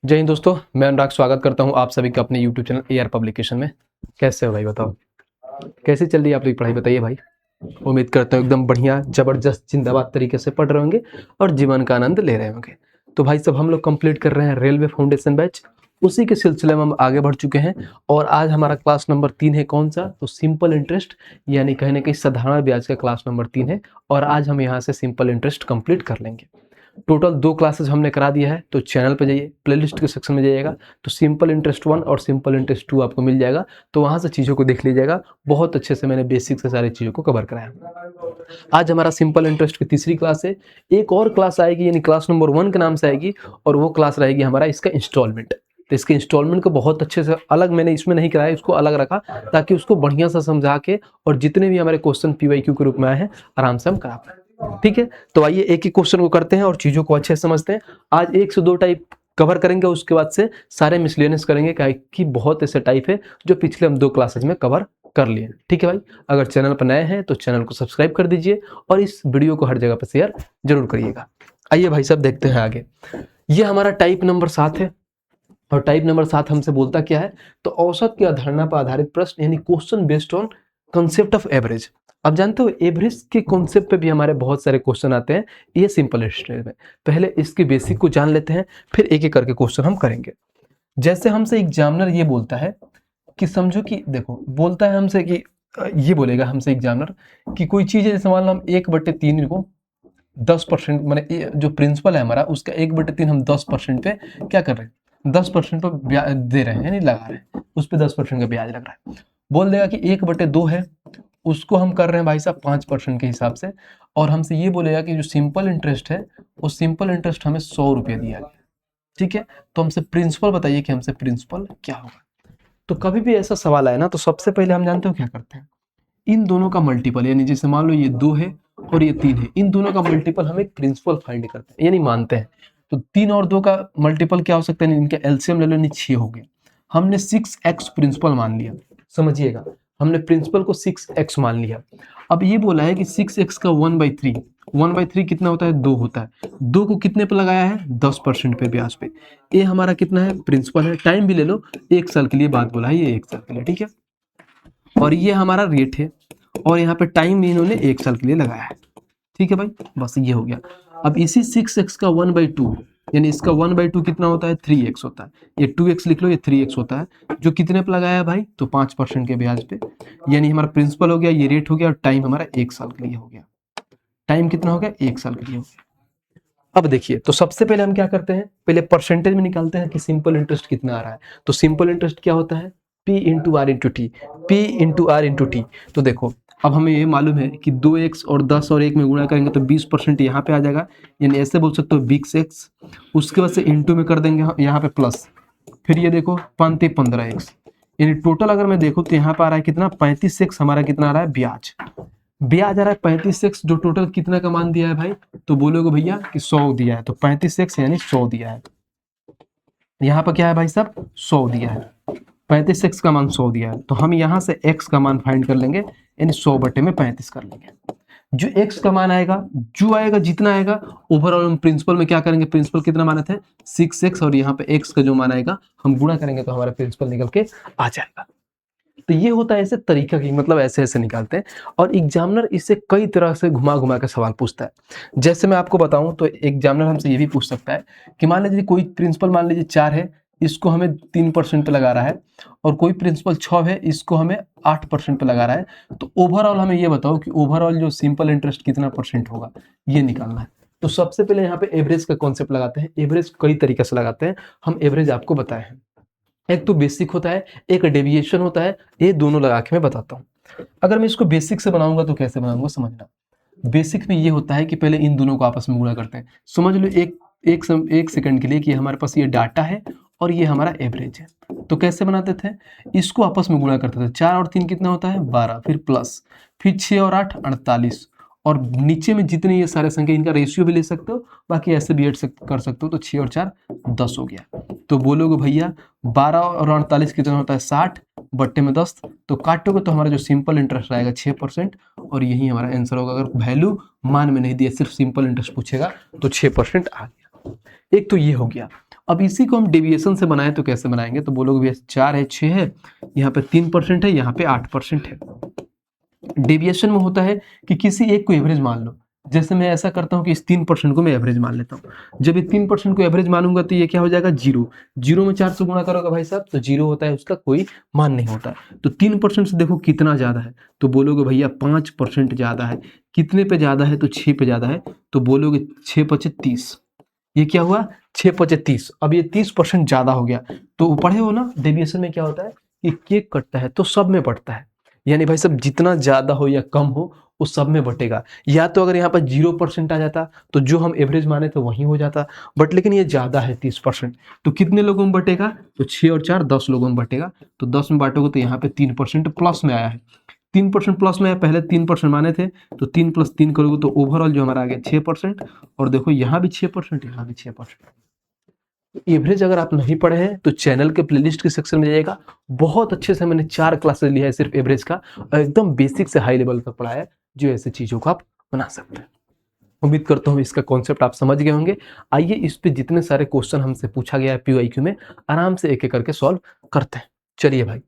जय हिंद दोस्तों, मैं अनुराग स्वागत करता हूं आप सभी का अपने YouTube चैनल AR पब्लिकेशन में। कैसे हो भाई, बताओ कैसी चल रही है आप लोग की पढ़ाई, बताइए भाई। उम्मीद करता हूँ एकदम बढ़िया जबरदस्त जिंदाबाद तरीके से पढ़ रहे होंगे और जीवन का आनंद ले रहे होंगे। तो भाई सब हम लोग कंप्लीट कर रहे हैं रेलवे फाउंडेशन बैच, उसी के सिलसिले में हम आगे बढ़ चुके हैं। और आज हमारा क्लास नंबर 3 है, कौन सा? तो सिंपल इंटरेस्ट, यानी कहीं ना कहीं साधारण ब्याज का क्लास नंबर 3 है। और आज हम यहाँ से सिंपल इंटरेस्ट कंप्लीट कर लेंगे। टोटल 2 क्लासेस हमने करा दिया है, तो चैनल पे जाइए, प्लेलिस्ट के सेक्शन में जाइएगा तो सिंपल इंटरेस्ट 1 और सिंपल इंटरेस्ट 2 आपको मिल जाएगा। तो वहाँ से चीज़ों को देख लीजिएगा, बहुत अच्छे से मैंने बेसिक से सारी चीज़ों को कवर कराया। आज हमारा सिंपल इंटरेस्ट की तीसरी क्लास है। एक और क्लास आएगी, यानी क्लास नंबर 1 के नाम से आएगी, और वो क्लास रहेगी हमारा इसका इंस्टॉलमेंट। तो इसके इंस्टॉलमेंट को बहुत अच्छे से अलग मैंने इसमें नहीं कराया, इसको अलग रखा ताकि उसको बढ़िया से समझा के और जितने भी हमारे क्वेश्चन PYQ के रूप में आए हैं आराम से हम करा पाए। ठीक है, तो आइए एक ही क्वेश्चन को करते हैं और चीजों को अच्छे से समझते हैं। आज 1 से 2 टाइप कवर करेंगे, उसके बाद से सारे मिसलेनियस करेंगे, कि बहुत ऐसे टाइप है जो पिछले हम 2 क्लासेज में कवर कर लिए। ठीक है भाई, अगर चैनल पर नए हैं तो चैनल को सब्सक्राइब कर दीजिए और इस वीडियो को हर जगह पर शेयर जरूर करिएगा। आइए भाई सब देखते हैं आगे। ये हमारा टाइप नंबर 7 है, और टाइप नंबर 7 हमसे बोलता क्या है? तो औसत की अवधारणा पर आधारित प्रश्न, यानी question based on concept of average. अब जानते हो एवरेज के कॉन्सेप्ट पे भी हमारे बहुत सारे क्वेश्चन आते हैं ये सिंपल इंटरेस्ट में। पहले इसके बेसिक को जान लेते हैं, फिर एक एक करके क्वेश्चन हम करेंगे। जैसे हमसे एग्जामिनर ये बोलता है कि समझो कि देखो, बोलता है हमसे कि ये बोलेगा हमसे एग्जामिनर कि कोई चीज़ है, जैसे मान लो हम 1/3 को 10%, मैंने जो प्रिंसिपल है हमारा उसका 1/3 हम 10% पे क्या कर रहे हैं, 10% पे ब्याज दे रहे हैं, यानी लगा रहे हैं, उस पर 10% का ब्याज लग रहा है। बोल देगा कि 1/2 है, उसको हम कर रहे हैं भाई साहब 5% के हिसाब से, और हमसे ये बोलेगा कि जो सिंपल इंटरेस्ट है वो सिंपल इंटरेस्ट हमें 100 रुपये दिया गया। ठीक है, तो हमसे प्रिंसिपल बताइए कि हमसे प्रिंसिपल क्या होगा। तो कभी भी ऐसा सवाल आए ना, तो सबसे पहले हम जानते हो क्या करते हैं, इन दोनों का मल्टीपल, यानी जैसे मान लो ये 2 है और ये 3 है, इन दोनों का मल्टीपल हम एक प्रिंसिपल फाइंड करते हैं, यानी मानते हैं। तो 3 और 2 का मल्टीपल क्या हो सकता है, इनका एलसीएम ले लो, यानी 6 हो गया। हमने 6x प्रिंसिपल मान लिया, समझिएगा, हमने प्रिंसिपल को 6x मान लिया। अब ये बोला है कि 6x का 1/3, 1/3 कितना होता है, 2 होता है। 2 को कितने पे लगाया है, 10% पे ब्याज पे। ये हमारा कितना है, प्रिंसिपल है। टाइम भी ले लो, 1 साल के लिए बात बोला है, ये 1 साल के लिए। ठीक है, और ये हमारा रेट है, और यहाँ पे टाइम भी इन्होंने 1 साल के लिए लगाया है। ठीक है भाई, बस ये हो गया। अब इसी 6x का 1/2, यानी इसका 1/2 कितना होता है, 3x होता है। ये 2x लिख लो, ये 3x होता है। जो कितने पे लगाया है भाई, तो 5% के ब्याज पे। यानी हमारा प्रिंसिपल हो गया, ये रेट हो गया, और टाइम हमारा 1 साल के लिए हो गया। टाइम कितना हो गया, 1 साल के लिए हो गया। अब देखिए, तो सबसे पहले हम क्या करते हैं, पहले परसेंटेज में निकालते हैं कि सिंपल इंटरेस्ट कितना आ रहा है। तो सिंपल इंटरेस्ट क्या होता है, P into R into T, P into R into T. तो देखो, अब हमें ये मालूम है कि 2x और 10 और 1 में गुणा करेंगे तो 20% यहाँ पे आ जाएगा, यानी ऐसे बोल सकते हो 20x। उसके बाद से इंटू में कर देंगे यहाँ पे प्लस, फिर ये देखो 15x, यानी टोटल अगर मैं देखूँ तो यहाँ पे आ रहा है कितना, 35x हमारा कितना आ रहा है, ब्याज। ब्याज आ रहा है 35x, जो टोटल कितना का मान दिया है भाई, तो बोलोगे भैया कि 100 दिया है, तो 35x यानी 100 दिया है। यहाँ पर क्या है भाई साहब, 100 दिया है, 35x का मान 100 दिया है, तो हम यहाँ से x का मान फाइंड कर लेंगे, यानी 100/35 कर लेंगे। जो x का मान आएगा, जो आएगा जितना आएगा, ओवरऑल हम प्रिंसिपल में क्या करेंगे, प्रिंसिपल कितना माने थे 6x, और यहाँ पे x का जो मान आएगा हम गुणा करेंगे तो हमारा प्रिंसिपल निकल के आ जाएगा। तो ये होता है ऐसे तरीका की, मतलब ऐसे ऐसे निकालते हैं। और एग्जामिनर इससे कई तरह से घुमा घुमा के सवाल पूछता है। जैसे मैं आपको बताऊं तो एग्जामिनर हमसे ये भी पूछ सकता है कि मान लीजिए कोई प्रिंसिपल मान लीजिए 4 है, इसको हमें 3% पे लगा रहा है, और कोई प्रिंसिपल 6 है, इसको हमें 8% पे लगा रहा है। तो ओवरऑल हमें ये बताओ कि ओवरऑल जो सिंपल इंटरेस्ट कितना परसेंट होगा, ये निकालना है। तो सबसे पहले यहाँ पे एवरेज का कॉन्सेप्ट लगाते हैं। एवरेज कई तरीके से लगाते हैं, हम एवरेज आपको बताए हैं। एक तो बेसिक होता है, एक डेविएशन होता है, ये दोनों लगा के मैं बताता हूँ। अगर मैं इसको बेसिक से बनाऊंगा तो कैसे बनाऊंगा, समझना। बेसिक में ये होता है कि पहले इन दोनों को आपस में गुणा करते हैं। समझ लो एक सेकंड के लिए कि हमारे पास ये डाटा है और ये हमारा एवरेज है। तो कैसे बनाते थे, इसको आपस में गुणा करते थे। 4 और 3 कितना होता है, 12, फिर प्लस, फिर 6 और 8 48, और नीचे में जितने ये सारे संख्या, इनका रेशियो भी ले सकते हो, बाकी ऐसे भी ऐड कर सकते हो। तो 6 और 4 10 हो गया। तो बोलोगे भैया 12 और 48 कितना होता है, 60/10। तो काटोगे तो हमारा जो सिंपल इंटरेस्ट आएगा 6%, और यही हमारा आंसर होगा। अगर वैल्यू मान में नहीं दिया, सिर्फ सिंपल इंटरेस्ट पूछेगा तो 6% आ गया। एक तो ये हो गया। अब इसी को हम डेविएशन से बनाए तो कैसे बनाएंगे, तो बोलोगे भैया 4 है, 6 है, यहाँ पे 3% है, यहाँ पे 8% है। डेविएशन में होता है कि किसी एक को एवरेज मान लो, जैसे मैं ऐसा करता हूँ कि इस 3% को मैं एवरेज मान लेता हूँ। जब ये 3% को एवरेज मानूंगा तो ये क्या हो जाएगा, जीरो। जीरो में 4 से गुणा करोगे भाई साहब तो जीरो होता है, उसका कोई मान नहीं होता। तो 3% से देखो कितना ज्यादा है, तो बोलोगे भैया 5% ज्यादा है। कितने पे ज्यादा है, तो 6 पे ज्यादा है, तो बोलोगे 6 पचे 30। ये क्या हुआ, 6 पचे 30। अब ये 30% ज्यादा हो गया। तो पढ़े हो ना डेविएशन में क्या होता है कि केक कटता है तो सब में बढ़ता है, यानी भाई सब जितना ज्यादा हो या कम हो वो सब में बटेगा। या तो अगर यहाँ पर 0% आ जाता तो जो हम एवरेज माने तो वही हो जाता, बट लेकिन ये ज्यादा है 30%, तो कितने लोगों में बटेगा, तो 6 और 4 10 लोगों में बटेगा। तो 10 में बांटोगे तो यहाँ पे 3% प्लस में आया है। 3% प्लस में आया, पहले 3% माने थे, तो 3 + 3 करोगे तो ओवरऑल जो हमारा आ गया 6%। और देखो यहाँ भी 6%, यहाँ भी 6%। एवरेज अगर आप नहीं पढ़े हैं तो चैनल के प्लेलिस्ट के सेक्शन में जाइएगा, बहुत अच्छे से मैंने 4 क्लासेस लिया है सिर्फ एवरेज का, और एकदम बेसिक से हाई लेवल तक पढ़ाया है, जो ऐसे चीजों को आप बना सकते हैं। उम्मीद करता हूँ इसका कॉन्सेप्ट आप समझ गए होंगे। आइए इस पे जितने सारे क्वेश्चन हमसे पूछा गया है PYQ में, आराम से एक एक करके सॉल्व करते हैं। चलिए भाई,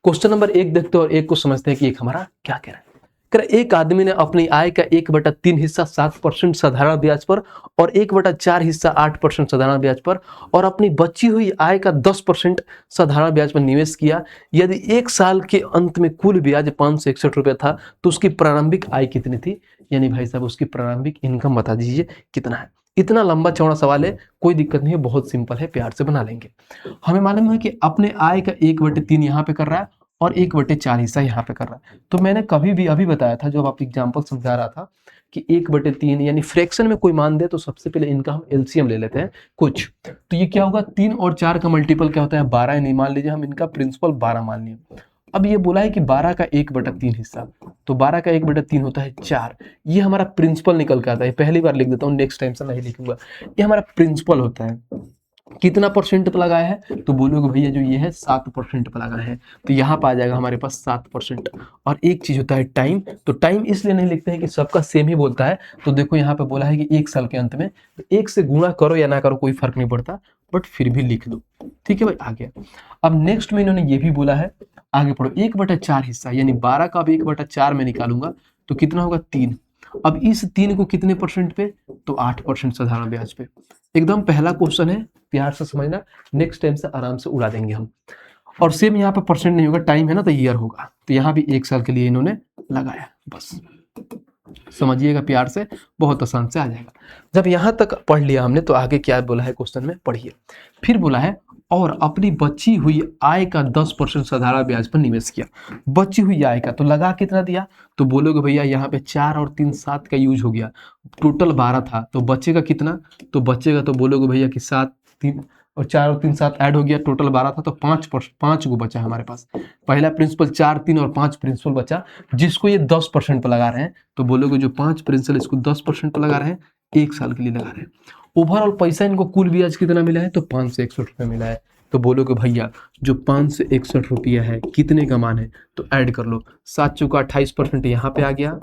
क्वेश्चन नंबर 1 देखते हैं और एक को समझते हैं कि एक हमारा क्या कह रहा है। कह रहा है, एक आदमी ने अपनी आय का 1/3 हिस्सा 7% साधारण ब्याज पर और 1/4 हिस्सा 8% साधारण ब्याज पर और अपनी बची हुई आय का 10% साधारण ब्याज पर निवेश किया। यदि 1 साल के अंत में कुल ब्याज 561 रुपये था तो उसकी प्रारंभिक आय कितनी थी, यानी भाई साहब उसकी प्रारंभिक इनकम बता दीजिए कितना है। इतना लंबा चौड़ा सवाल है, कोई दिक्कत नहीं है, बहुत सिंपल है, प्यार से बना लेंगे। हमें मालूम है कि अपने आय का 1/3 यहाँ पे कर रहा है और 1/4 हिस्सा यहाँ पे कर रहा है। तो मैंने कभी भी अभी बताया था, जब आप एग्जाम्पल समझा रहा था, कि 1/3 यानी फ्रैक्शन में कोई मान दे तो सबसे पहले इनका हम एलसीएम ले लेते हैं कुछ। तो ये क्या होगा, 3 और 4 का मल्टीपल क्या होता है, 12, यानी मान लीजिए हम इनका प्रिंसिपल 12 मान लिए। अब ये बोला है कि 12 का 1/3 हिस्सा, तो 12 का 1/3 होता है 4। ये हमारा प्रिंसिपल निकल के आता है, पहली बार लिख देता हूँ, नेक्स्ट टाइम से नहीं लिखूंगा। ये हमारा प्रिंसिपल होता है। कितना परसेंट पे लगाया है, तो बोलोगे भैया जो ये है 7% पे लगाया है, तो यहाँ पे आ जाएगा हमारे पास 7%। और एक चीज होता है टाइम, तो टाइम इसलिए नहीं लिखते हैं कि सबका सेम ही बोलता है। तो देखो यहाँ पे बोला है कि 1 साल के अंत में, तो 1 से गुणा करो या ना करो कोई फर्क नहीं पड़ता, बट फिर भी लिख दो। ठीक है भाई, आ गया। अब नेक्स्ट में इन्होंने ये भी बोला है, आगे पढ़ो, 1/4 हिस्सा, यानी 12 का अब 1/4 में निकालूंगा तो कितना होगा, 3। अब इस 3 को कितने परसेंट पे, तो 8% साधारण ब्याज पे। एकदम पहला क्वेश्चन है, प्यार से समझना, नेक्स्ट टाइम से आराम से उड़ा देंगे हम। और सेम यहाँ पे परसेंट नहीं होगा, टाइम है ना, तो ईयर होगा, तो यहाँ भी 1 साल के लिए इन्होंने लगाया, बस समझिएगा प्यार से, बहुत आसान से आ जाएगा। जब यहाँ तक पढ़ लिया हमने तो आगे क्या बोला है क्वेश्चन में, पढ़िए। फिर बोला है, और अपनी बची हुई आय का 10% साधारण ब्याज पर निवेश किया। बची हुई आय का तो लगा कितना दिया, तो बोलोगे भैया यहाँ पे 4 और 3 7 का यूज हो गया, टोटल 12 था, तो बचेगा कितना, तो बचेगा, तो बोलोगे भैया कि 7 3 और 4 और 3 7 ऐड हो गया, टोटल 12 था, तो 5 को बचा हमारे पास। पहला प्रिंसिपल 4 3 और 5 प्रिंसिपल बचा, जिसको ये 10% पर लगा रहे हैं, तो बोलोगे जो 5 प्रिंसिपल इसको 10% पर लगा रहे हैं, 1 साल के लिए लगा रहे हैं। ओवरऑल पैसा इनको कुल ब्याज कितना मिला है, तो 561 रुपये मिला है। तो बोलोगे भैया जो 561 रुपया है कितने का मान है, तो ऐड कर लो, 7 चौका 28% यहाँ पे आ गया,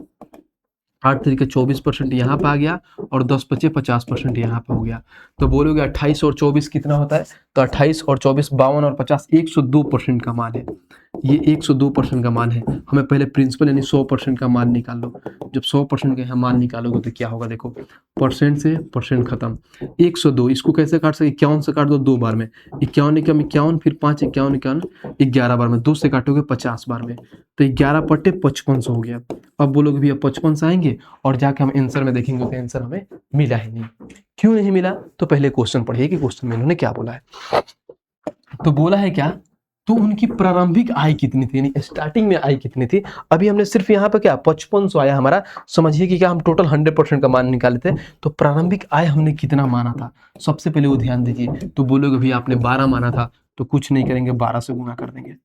8 तरीके 24% यहाँ पे आ गया, और 10 बचे 50% यहाँ पे हो गया। तो बोलोगे 28 और 24 कितना होता है, तो 28 और 24 52 और 50 102% का मान है। ये 102% का मान है। हमें पहले प्रिंसिपल यानी 100% का मान निकाल लो। जब 100% का यहाँ मान निकालोगे तो क्या होगा, देखो परसेंट से परसेंट खत्म, 102, इसको कैसे काट सकते, 51 से काट दो 2 बार में, 51 एकम 51, फिर 5 51 51 11 बार में, 2 से काटोगे 50 बार में, तो 11 बटे 55 हो गया। अब बोलोगे भैया 55 आएंगे, और जाके हम आंसर में देखेंगे तो आंसर हमें मिला ही नहीं। क्यों नहीं मिला, तो पहले क्वेश्चन पढ़िए कि क्वेश्चन में इन्होंने क्या बोला है। तो बोला है क्या, तो उनकी प्रारंभिक आय कितनी थी, यानी स्टार्टिंग में आय कितनी थी। अभी हमने सिर्फ यहाँ पे क्या 5500 आया हमारा, समझिए कि क्या हम टोटल 100% का मान निकाले थे, तो प्रारंभिक आय हमने कितना माना था, सबसे पहले वो ध्यान दीजिए। तो बोलोगे भैया आपने 12 माना था, तो कुछ नहीं करेंगे, 12 से गुणा कर देंगे,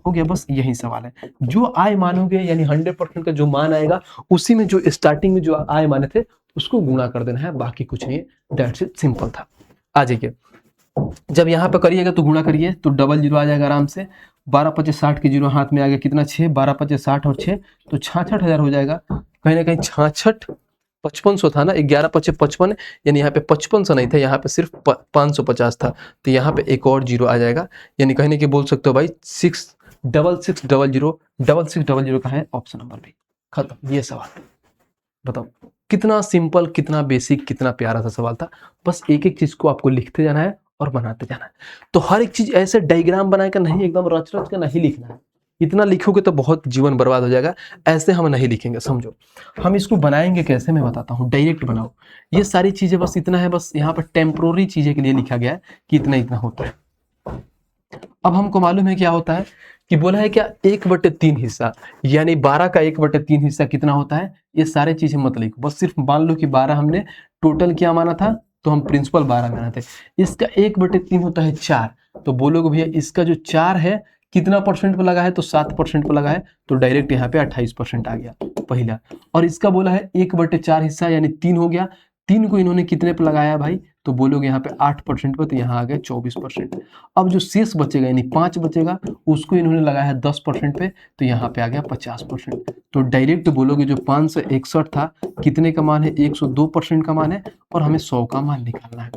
हो गया, बस यही सवाल है। जो आय मानोगे यानी 100% का जो मान आएगा, उसी में जो स्टार्टिंग में जो आय माने थे उसको गुणा कर देना है, बाकी कुछ नहीं, दैट्स इट, सिंपल था। आ जाइए, जब यहाँ पे करिएगा तो गुणा करिए तो डबल जीरो आ जाएगा आराम से, 12 5 60 की जीरो हाथ में आ गया, कितना 6, 12 5 60 और 6, तो 66,000 हो जाएगा। कहीं ना कहीं 66 5500 था ना, 11 पचे 55, यानी यहाँ पे 5500 नहीं था, यहाँ पे सिर्फ 550 था, तो यहाँ पे एक और जीरो आ जाएगा, यानी कहने की बोल सकते हो भाई 6600 कहाँ है, ऑप्शन नंबर बी। खत्म, ये सवाल। बताओ कितना सिंपल, कितना बेसिक, कितना प्यारा सा सवाल था। बस एक एक चीज को आपको लिखते जाना है और बनाते जाना है। तो हर एक चीज ऐसे डायग्राम बनाकर नहीं, एकदम रच रच के नहीं लिखना है। इतना लिखोगे तो बहुत जीवन बर्बाद हो जाएगा, ऐसे हम नहीं लिखेंगे। समझो हम इसको बनाएंगे कैसे, मैं बताता हूँ। डायरेक्ट बनाओ, ये सारी चीजें बस इतना है, बस यहाँ पर टेम्पोररी चीजें के लिए लिखा गया है कि इतना इतना होता है। अब हमको मालूम है क्या होता है, कि बोला है क्या 1/3 हिस्सा, यानी 12 का 1/3 हिस्सा कितना होता है। ये सारे चीजें मत लिखो, बस सिर्फ मान लो कि 12 हमने टोटल क्या माना था, तो हम प्रिंसिपल 12 माना थे। इसका 1/3 होता है 4, तो बोलोगे भैया इसका जो 4 है कितना परसेंट पे लगा है, तो 7% पे लगा है, तो डायरेक्ट यहाँ पे 28% आ गया पहला। और इसका बोला है 1/4 हिस्सा, यानी 3 हो गया। 3 को इन्होंने कितने पे लगाया भाई, तो बोलोगे यहाँ पे 8% पे, तो यहाँ आ गया 24%। अब जो शेष बचेगा यानी 5 बचेगा, उसको इन्होंने लगाया है 10% पे, तो यहाँ पे आ गया 50%। तो डायरेक्ट बोलोगे जो 561 था कितने का मान है, 102% का मान है, और हमें 100 का मान निकालना है।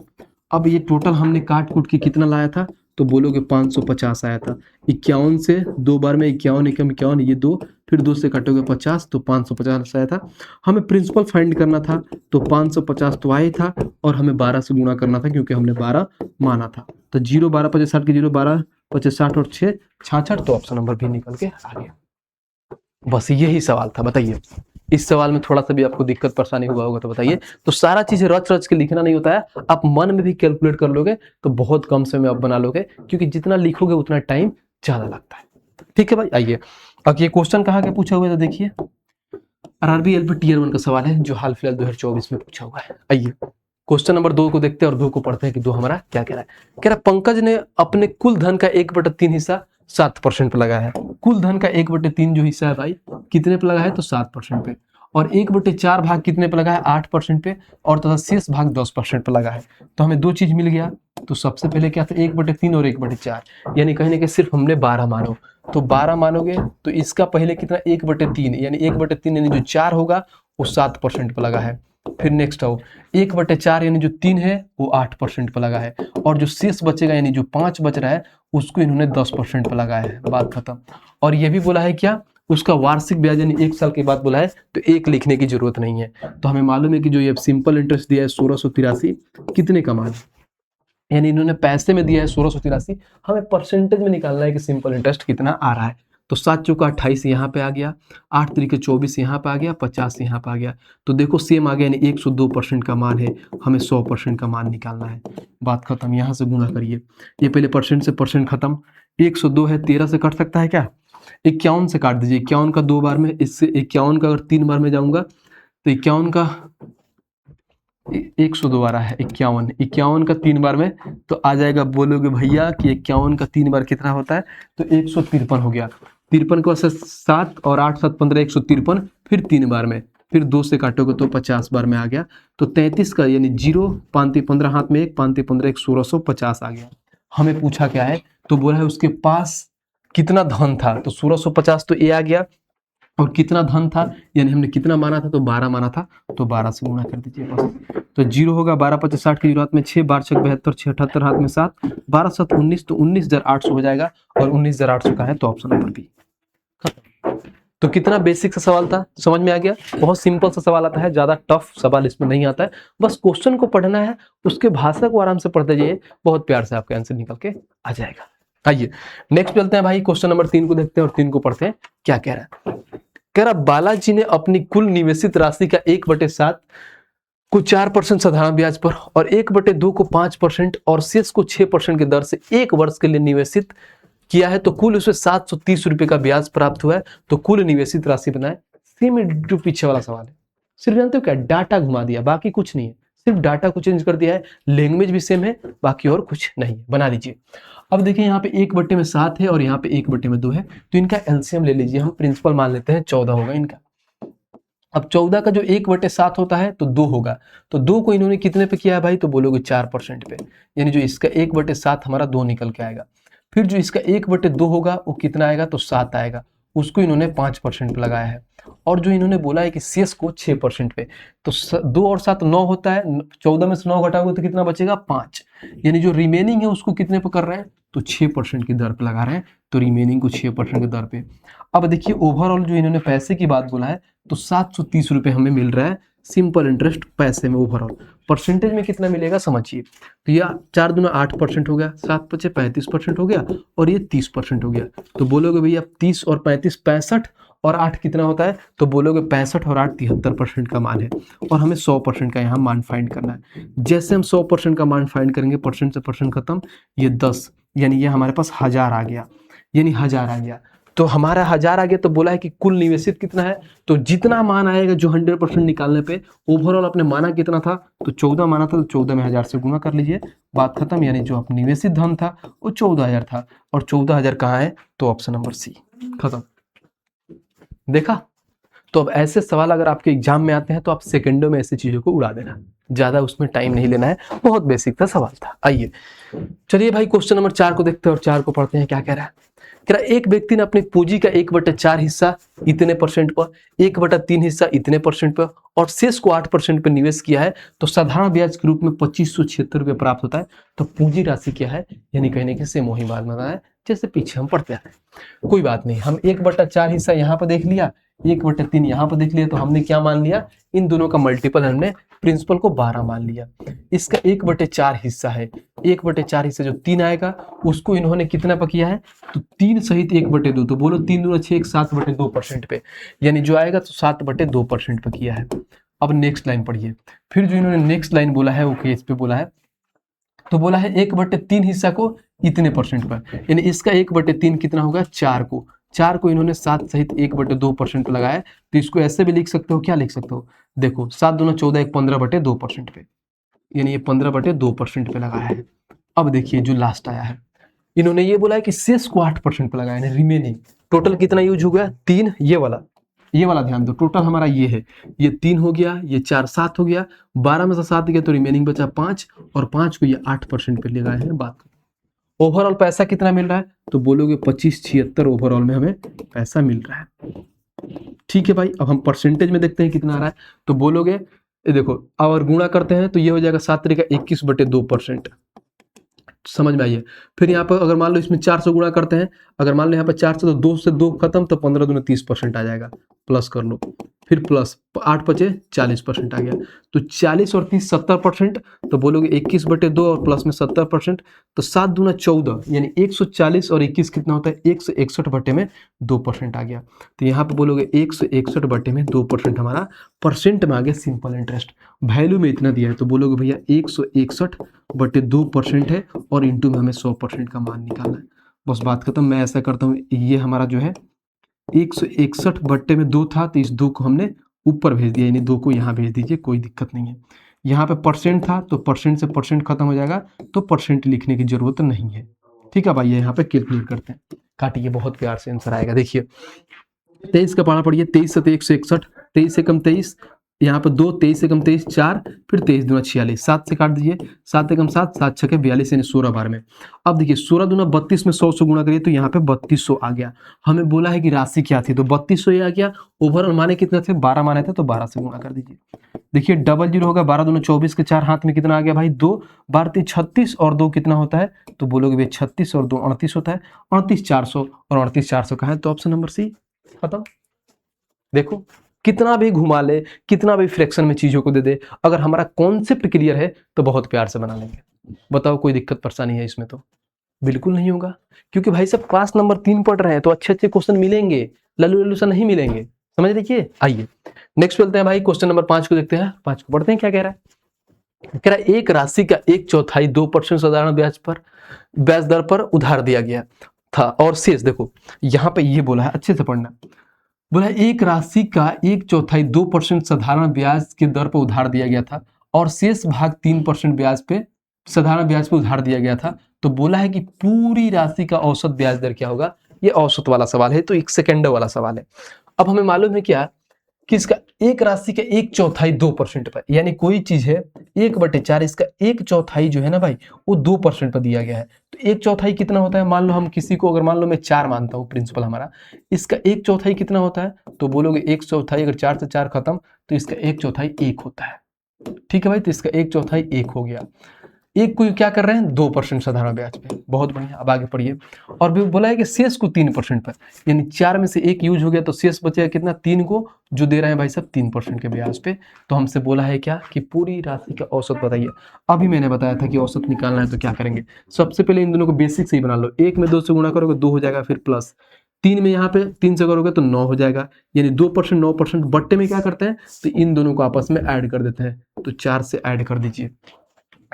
अब ये टोटल हमने काट कूट के कितना लाया था, तो बोलोगे 550 आया था। 51 से 2 बार में 51 एकम 51, ये 2, फिर 2 से कटोगे 50, तो 550 आया था। हमें प्रिंसिपल फाइंड करना था, तो 550 तो आया था, और हमें 12 से गुणा करना था क्योंकि हमने 12 माना था। तो 0 12 50 60 के 0 12 50 60 और 6 66, तो ऑप्शन नंबर बी निकल के आ गया। बस यही सवाल था। बताइए इस सवाल में थोड़ा सा भी आपको दिक्कत परेशानी हुआ होगा तो बताइए। तो सारा चीज रच रच के लिखना नहीं होता है, आप मन में भी कैलकुलेट कर लोगे तो बहुत कम समय में आप बना लोगे, क्योंकि जितना लिखोगे उतना टाइम ज्यादा लगता है। ठीक है भाई, आइए अब ये क्वेश्चन कहाँ का पूछा हुआ है, तो देखिए आरआरबी एलपी टीयर 1 का सवाल है, जो हाल फिलहाल 2024 में पूछा हुआ है। आइए क्वेश्चन नंबर 2 को देखते हैं और 2 को पढ़ते हैं कि 2 हमारा क्या कह रहा है। कह रहा पंकज ने अपने कुल धन का 1/3 हिस्सा 7% पे लगाया है। कुल धन का 1/3 जो हिस्सा है भाई कितने पे लगा है, तो 7% पे, और 1/4 भाग कितने पे लगा है, 8% पे, और तथा शेष भाग 10% पे लगा है। तो हमें 2 चीज मिल गया। तो सबसे पहले क्या था, 1/3 और 1/4, यानी कहने के सिर्फ हमने 12 मानो, तो 12 मानोगे तो इसका पहले कितना 1/3, यानी 1/3 यानी जो 4 होगा वो 7% पे लगा है। फिर नेक्स्ट आओ 1/4 यानी जो 3 है वो 8% पे लगा है, और जो शेष बचेगा यानी जो 5 बच रहा है उसको इन्होंने 10% पे लगाया है। बात खत्म। और ये भी बोला है क्या, उसका वार्षिक ब्याज यानी 1 साल के बाद बोला है, तो 1 लिखने की जरूरत नहीं है। तो हमें मालूम है कि जो ये सिंपल इंटरेस्ट दिया है 1683 कितने का मान है, यानी इन्होंने पैसे में दिया है 1683, हमें परसेंटेज में निकालना है कि सिंपल इंटरेस्ट कितना आ रहा है। तो 7 चौका 28 यहाँ पे आ गया, 8 तरीके 24 यहाँ पे आ गया, 50 यहाँ पे आ गया। तो देखो सेम आ गया, यानी 102% का मान है, हमें 100% का मान निकालना है। बात खत्म, यहाँ से गुणा करिए, ये पहले परसेंट से परसेंट खत्म। 102 है, 13 से कट सकता है क्या, 51 से काट दीजिए। 51 का 2 बार में, इससे 51 का अगर 3 बार में जाऊंगा तो 51 का 102 आ रहा है, 51 का 3 बार में तो आ जाएगा। बोलोगे भैया कि 51 का 3 बार कितना होता है, तो 153 हो गया। 53 को 7 और 8 7 15 153, फिर 3 बार में, फिर 2 से काटोगे तो 50 बार में आ गया। तो 33 का यानी 0 5 15 हाथ में 1 5 15 1 1650 आ गया। हमें पूछा क्या है, तो बोला है उसके पास कितना धन था, तो 1650 तो ये आ गया, और कितना धन था यानी हमने कितना माना था, तो 12 माना था, तो 12 से गुणा कर दीजिए बस। तो 0 होगा 12 50 60 की जरूरत में 6 12 6 72 6 78 हाथ में 7 12 7 19, तो 19,800 हो जाएगा, और 19,800 का है तो ऑप्शन नंबर बी। तो कितना बेसिक सा सवाल था, समझ में आ गया। बहुत सिंपल सा सवाल आता है, ज्यादा टफ सवाल इसमें नहीं आता है, बस क्वेश्चन को पढ़ना है, उसके भाषा को आराम से पढ़ते जाइए, बहुत प्यार से आपका आंसर निकल के आ जाएगा। आइए नेक्स्ट चलते हैं भाई, क्वेश्चन नंबर 3 को देखते हैं और 3 को पढ़ते हैं क्या कह रहा है। कह रहा बालाजी ने अपनी कुल निवेशित राशि का 1/7 को 4% साधारण ब्याज पर और 1/2 को 5% और शेष को 6% की दर से 1 वर्ष के लिए निवेशित किया है, तो कुल उसमें 730 रुपए का ब्याज प्राप्त हुआ है। तो कुल निवेशित राशि बनाए। सेम जो पीछे वाला सवाल है, सिर्फ जानते हो क्या, डाटा घुमा दिया, बाकी कुछ नहीं है, सिर्फ डाटा को चेंज कर दिया है, लैंग्वेज भी सेम है, बाकी और कुछ नहीं। बना लीजिए। अब देखिए यहाँ पे 1/7 है और यहाँ पे 1/2 है, तो इनका एलसीएम ले लीजिए। हम प्रिंसिपल मान लेते हैं 14 होगा इनका। अब 14 का जो 1/7 होता है तो 2 होगा, तो 2 को इन्होंने कितने पे किया है भाई, तो बोलोगे 4% पे, यानी जो इसका 1/7 हमारा 2 निकल के आएगा। फिर जो इसका 1/2 होगा वो कितना आएगा, तो 7 आएगा। उसको इन्होंने 5% पे लगाया है, और जो इन्होंने बोला है कि शेष को 6% पे, तो 2 और 7 9 होता है, 14 में से 9 घटाओगे तो कितना बचेगा 5, यानी जो रिमेनिंग है उसको कितने पे कर रहे हैं, तो 6% की दर पे लगा रहे हैं, तो रिमेनिंग को 6% की दर पे। अब देखिए ओवरऑल जो इन्होंने पैसे की बात बोला है, तो 730 रुपये हमें मिल रहा है सिंपल इंटरेस्ट पैसे में ओवरऑल। परसेंटेज में कितना मिलेगा समझिए, तो यह 4 दूना 8% हो गया, 7 पचे 35% हो गया, और ये 30% हो गया। तो बोलोगे भैया 30 और 35 65, और 8 कितना होता है, तो बोलोगे 65 और 8 73% का मान है, और हमें 100% का यहाँ मान फाइंड करना है। जैसे हम 100% का मान फाइंड करेंगे, परसेंट से परसेंट खत्म, ये 10, यानी ये हमारे पास 1000 आ गया, यानी 1000 आ गया। तो हमारा 1000 आ गया, तो बोला है कि कुल निवेशित कितना है, तो जितना मान आएगा जो 100% निकालने पे, ओवरऑल अपने माना कितना था, तो 14 माना था, तो 14 में 1000 से गुना कर लीजिए, बात खत्म। यानी जो अपनी निवेशित धन था वो 14000 था, और 14000 कहाँ है, तो ऑप्शन नंबर सी, खत्म। देखा, तो अब ऐसे सवाल अगर आपके एग्जाम में आते हैं तो आप सेकंडों में ऐसी चीजों को उड़ा देना, ज्यादा उसमें टाइम नहीं लेना है, बहुत बेसिक था सवाल था। आइए चलिए भाई क्वेश्चन नंबर 4 को देखते हैं, और 4 को पढ़ते हैं। क्या कह रहा है, कह रहा एक व्यक्ति ने अपनी पूंजी का 1/4 हिस्सा इतने परसेंट पर, 1/3 हिस्सा इतने परसेंट पर, और शेष को 8% पर निवेश किया है, तो साधारण ब्याज के रूप में 2576 रुपये प्राप्त होता है। तो पूंजी राशि क्या है, यानी कहने के सेम वही बात बना है जैसे पीछे हम पढ़ते हैं। कोई बात नहीं, हम 1/4 हिस्सा यहाँ पर देख लिया, 1/3 यहाँ पर देख लिया, तो हमने क्या मान लिया, इन दोनों का मल्टीपल हमने प्रिंसिपल को 12 मान लिया। इसका 1/4 हिस्सा है, 1/4 हिस्सा जो 3 आएगा उसको इन्होंने कितना पर किया है, तो 3 सहित 1/2, तो बोलो 3 दूना 6, 7/2% पे, यानी जो आएगा तो 7/2% पे किया है। अब नेक्स्ट लाइन पढ़िए, फिर जो इन्होंने नेक्स्ट लाइन बोला है वो केस पे बोला है, तो बोला है 1/3 हिस्सा को इतने परसेंट पर, यानी इसका 1/3 कितना होगा, 4 को इन्होंने 7 सहित 1/2% पे लगाया है। तो इसको ऐसे भी लिख सकते हो, क्या लिख सकते हो, देखो 7 दूना 14, 15/2% पे, यानी ये 15/2% पे लगाया है। अब देखिए जो लास्ट आया है, इन्होंने ये बोला है कि शेष को 8% पे लगाया है, रिमेनिंग टोटल कितना यूज हो गया, 3, ये वाला ध्यान दो, टोटल हमारा ये है, ये 3 हो गया, ये 4 7 हो गया, 12 में से 7 गया तो रिमेनिंग बचा 5, और 5 को ये 8% पे लगाए हैं। बात ओवरऑल पैसा कितना मिल रहा है, तो बोलोगे 2576 ओवरऑल में हमें पैसा मिल रहा है। ठीक है भाई, अब हम परसेंटेज में देखते हैं कितना आ रहा है, तो बोलोगे ये देखो, और गुणा करते हैं तो ये हो जाएगा 7 तरीका 21/2%, समझ में आइए। फिर यहाँ पर अगर मान लो इसमें 400 गुणा करते हैं, अगर मान लो यहाँ पर 400 तो 2 से 2 खत्म, तो 15 दूनी 30% आ जाएगा, प्लस कर लो, फिर प्लस 8 पचे 40% आ गया, तो 40 और 30 70%, तो बोलोगे 21/2 और प्लस में 70%, तो 7 दूना 14, यानी 140 और 21 कितना होता है, 161/2% आ गया। तो यहाँ पर बोलोगे 161/2% हमारा परसेंट में आ गया सिंपल इंटरेस्ट। वैल्यू में इतना दिया है, तो बोलोगे भैया 161/2% है, और इंटू में हमें 100% का मान निकालना है। बस बात खत्म। मैं ऐसा करता हूँ, ये हमारा जो है 161/2 था, तो इस 2 को हमने ऊपर भेज दिया, यानी 2 को यहाँ भेज दीजिए, कोई दिक्कत नहीं है। यहाँ पे परसेंट था, तो परसेंट से परसेंट खत्म हो जाएगा, तो परसेंट लिखने की जरूरत नहीं है। ठीक है भाई, यहाँ पे कैलकुलेट करते हैं, काटिए, बहुत प्यार से आंसर आएगा। देखिए 23 का पाना पड़िए, 23 से 161, 23 से कम 23, यहाँ पर 2, 23 से कम 23 4, फिर 23 दूना 46, 7 से काट दीजिए, 7 से कम 7, 7 छके 42, यानी 16 बार में। अब देखिए 16 दूना 32 में 100 से गुणा करिए, तो यहाँ पे 3200 आ गया। हमें बोला है कि राशि क्या थी, तो 3200 ये आ गया। ओवरऑल माने कितने थे, 12 माने थे, तो 12 से गुणा कर दीजिए। देखिए डबल जीरो होगा, 12 दूना 24 के 4 हाथ में कितना आ गया भाई, 2, 12 36, और 2 कितना होता है, तो बोलोगे भाई 36 और 2 38 होता है, 38400, और 38400 का है, तो ऑप्शन नंबर सी, खत्म। देखो कितना भी घुमा ले, कितना भी फ्रैक्शन में चीजों को दे दे, अगर हमारा कॉन्सेप्ट क्लियर है तो बहुत प्यार से बना लेंगे। बताओ कोई दिक्कत परेशानी है इसमें, तो बिल्कुल नहीं होगा, क्योंकि भाई सब क्लास नंबर 3 पढ़ रहे हैं, तो अच्छे अच्छे क्वेश्चन मिलेंगे, लल्लू लल्लू सा नहीं मिलेंगे, समझ लीजिए। आइए नेक्स्ट चलते हैं भाई, क्वेश्चन नंबर 5 को देखते हैं। 5 को पढ़ते हैं, क्या कह रहा है, कह रहा है एक राशि का 1/4 2% साधारण ब्याज दर पर उधार दिया गया था, और शेष, देखो यहाँ पे ये बोला है, अच्छे से पढ़ना, बोला एक राशि का 1/4 2% साधारण ब्याज के दर पर उधार दिया गया था, और शेष भाग 3% ब्याज पे साधारण ब्याज पे उधार दिया गया था। तो बोला है कि पूरी राशि का औसत ब्याज दर क्या होगा। ये औसत वाला सवाल है, तो एक सेकेंड वाला सवाल है। अब हमें मालूम है क्या कि इसका एक राशि का 1/4 2% पर, यानी कोई चीज है 1/4, इसका 1/4 जो है ना भाई, वो 2% पर दिया गया है। तो तो 1/4 कितना होता है, मान लो हम किसी को, अगर मान लो मैं 4 मानता हूँ प्रिंसिपल हमारा, इसका 1/4 कितना होता है, तो बोलोगे 1/4 अगर 4 से 4 खत्म तो इसका 1/4 1 होता है। ठीक है भाई, तो इसका 1/4 1 हो गया। एक को क्या कर रहे हैं, 2% साधारण ब्याज पे। बहुत बढ़िया, अब आगे पढ़िए। और भी बोला है कि शेष को 3% पर, यानी 4 में से 1 यूज हो गया तो शेष बचेगा कितना, 3 को, जो दे रहे हैं भाई साहब 3% के ब्याज पे। तो हमसे बोला है क्या कि पूरी राशि का औसत बताइए। अभी मैंने बताया था कि औसत निकालना है तो क्या करेंगे, सबसे पहले इन दोनों को बेसिक से ही बना लो। 1 में 2 से गुणा करोगे 2 हो जाएगा, फिर प्लस 3 में यहाँ पे 3 से करोगे तो 9 हो जाएगा, यानी 2% 9%। बट्टे में क्या करते हैं, तो इन दोनों को आपस में ऐड कर देते हैं, तो 4 से ऐड कर दीजिए।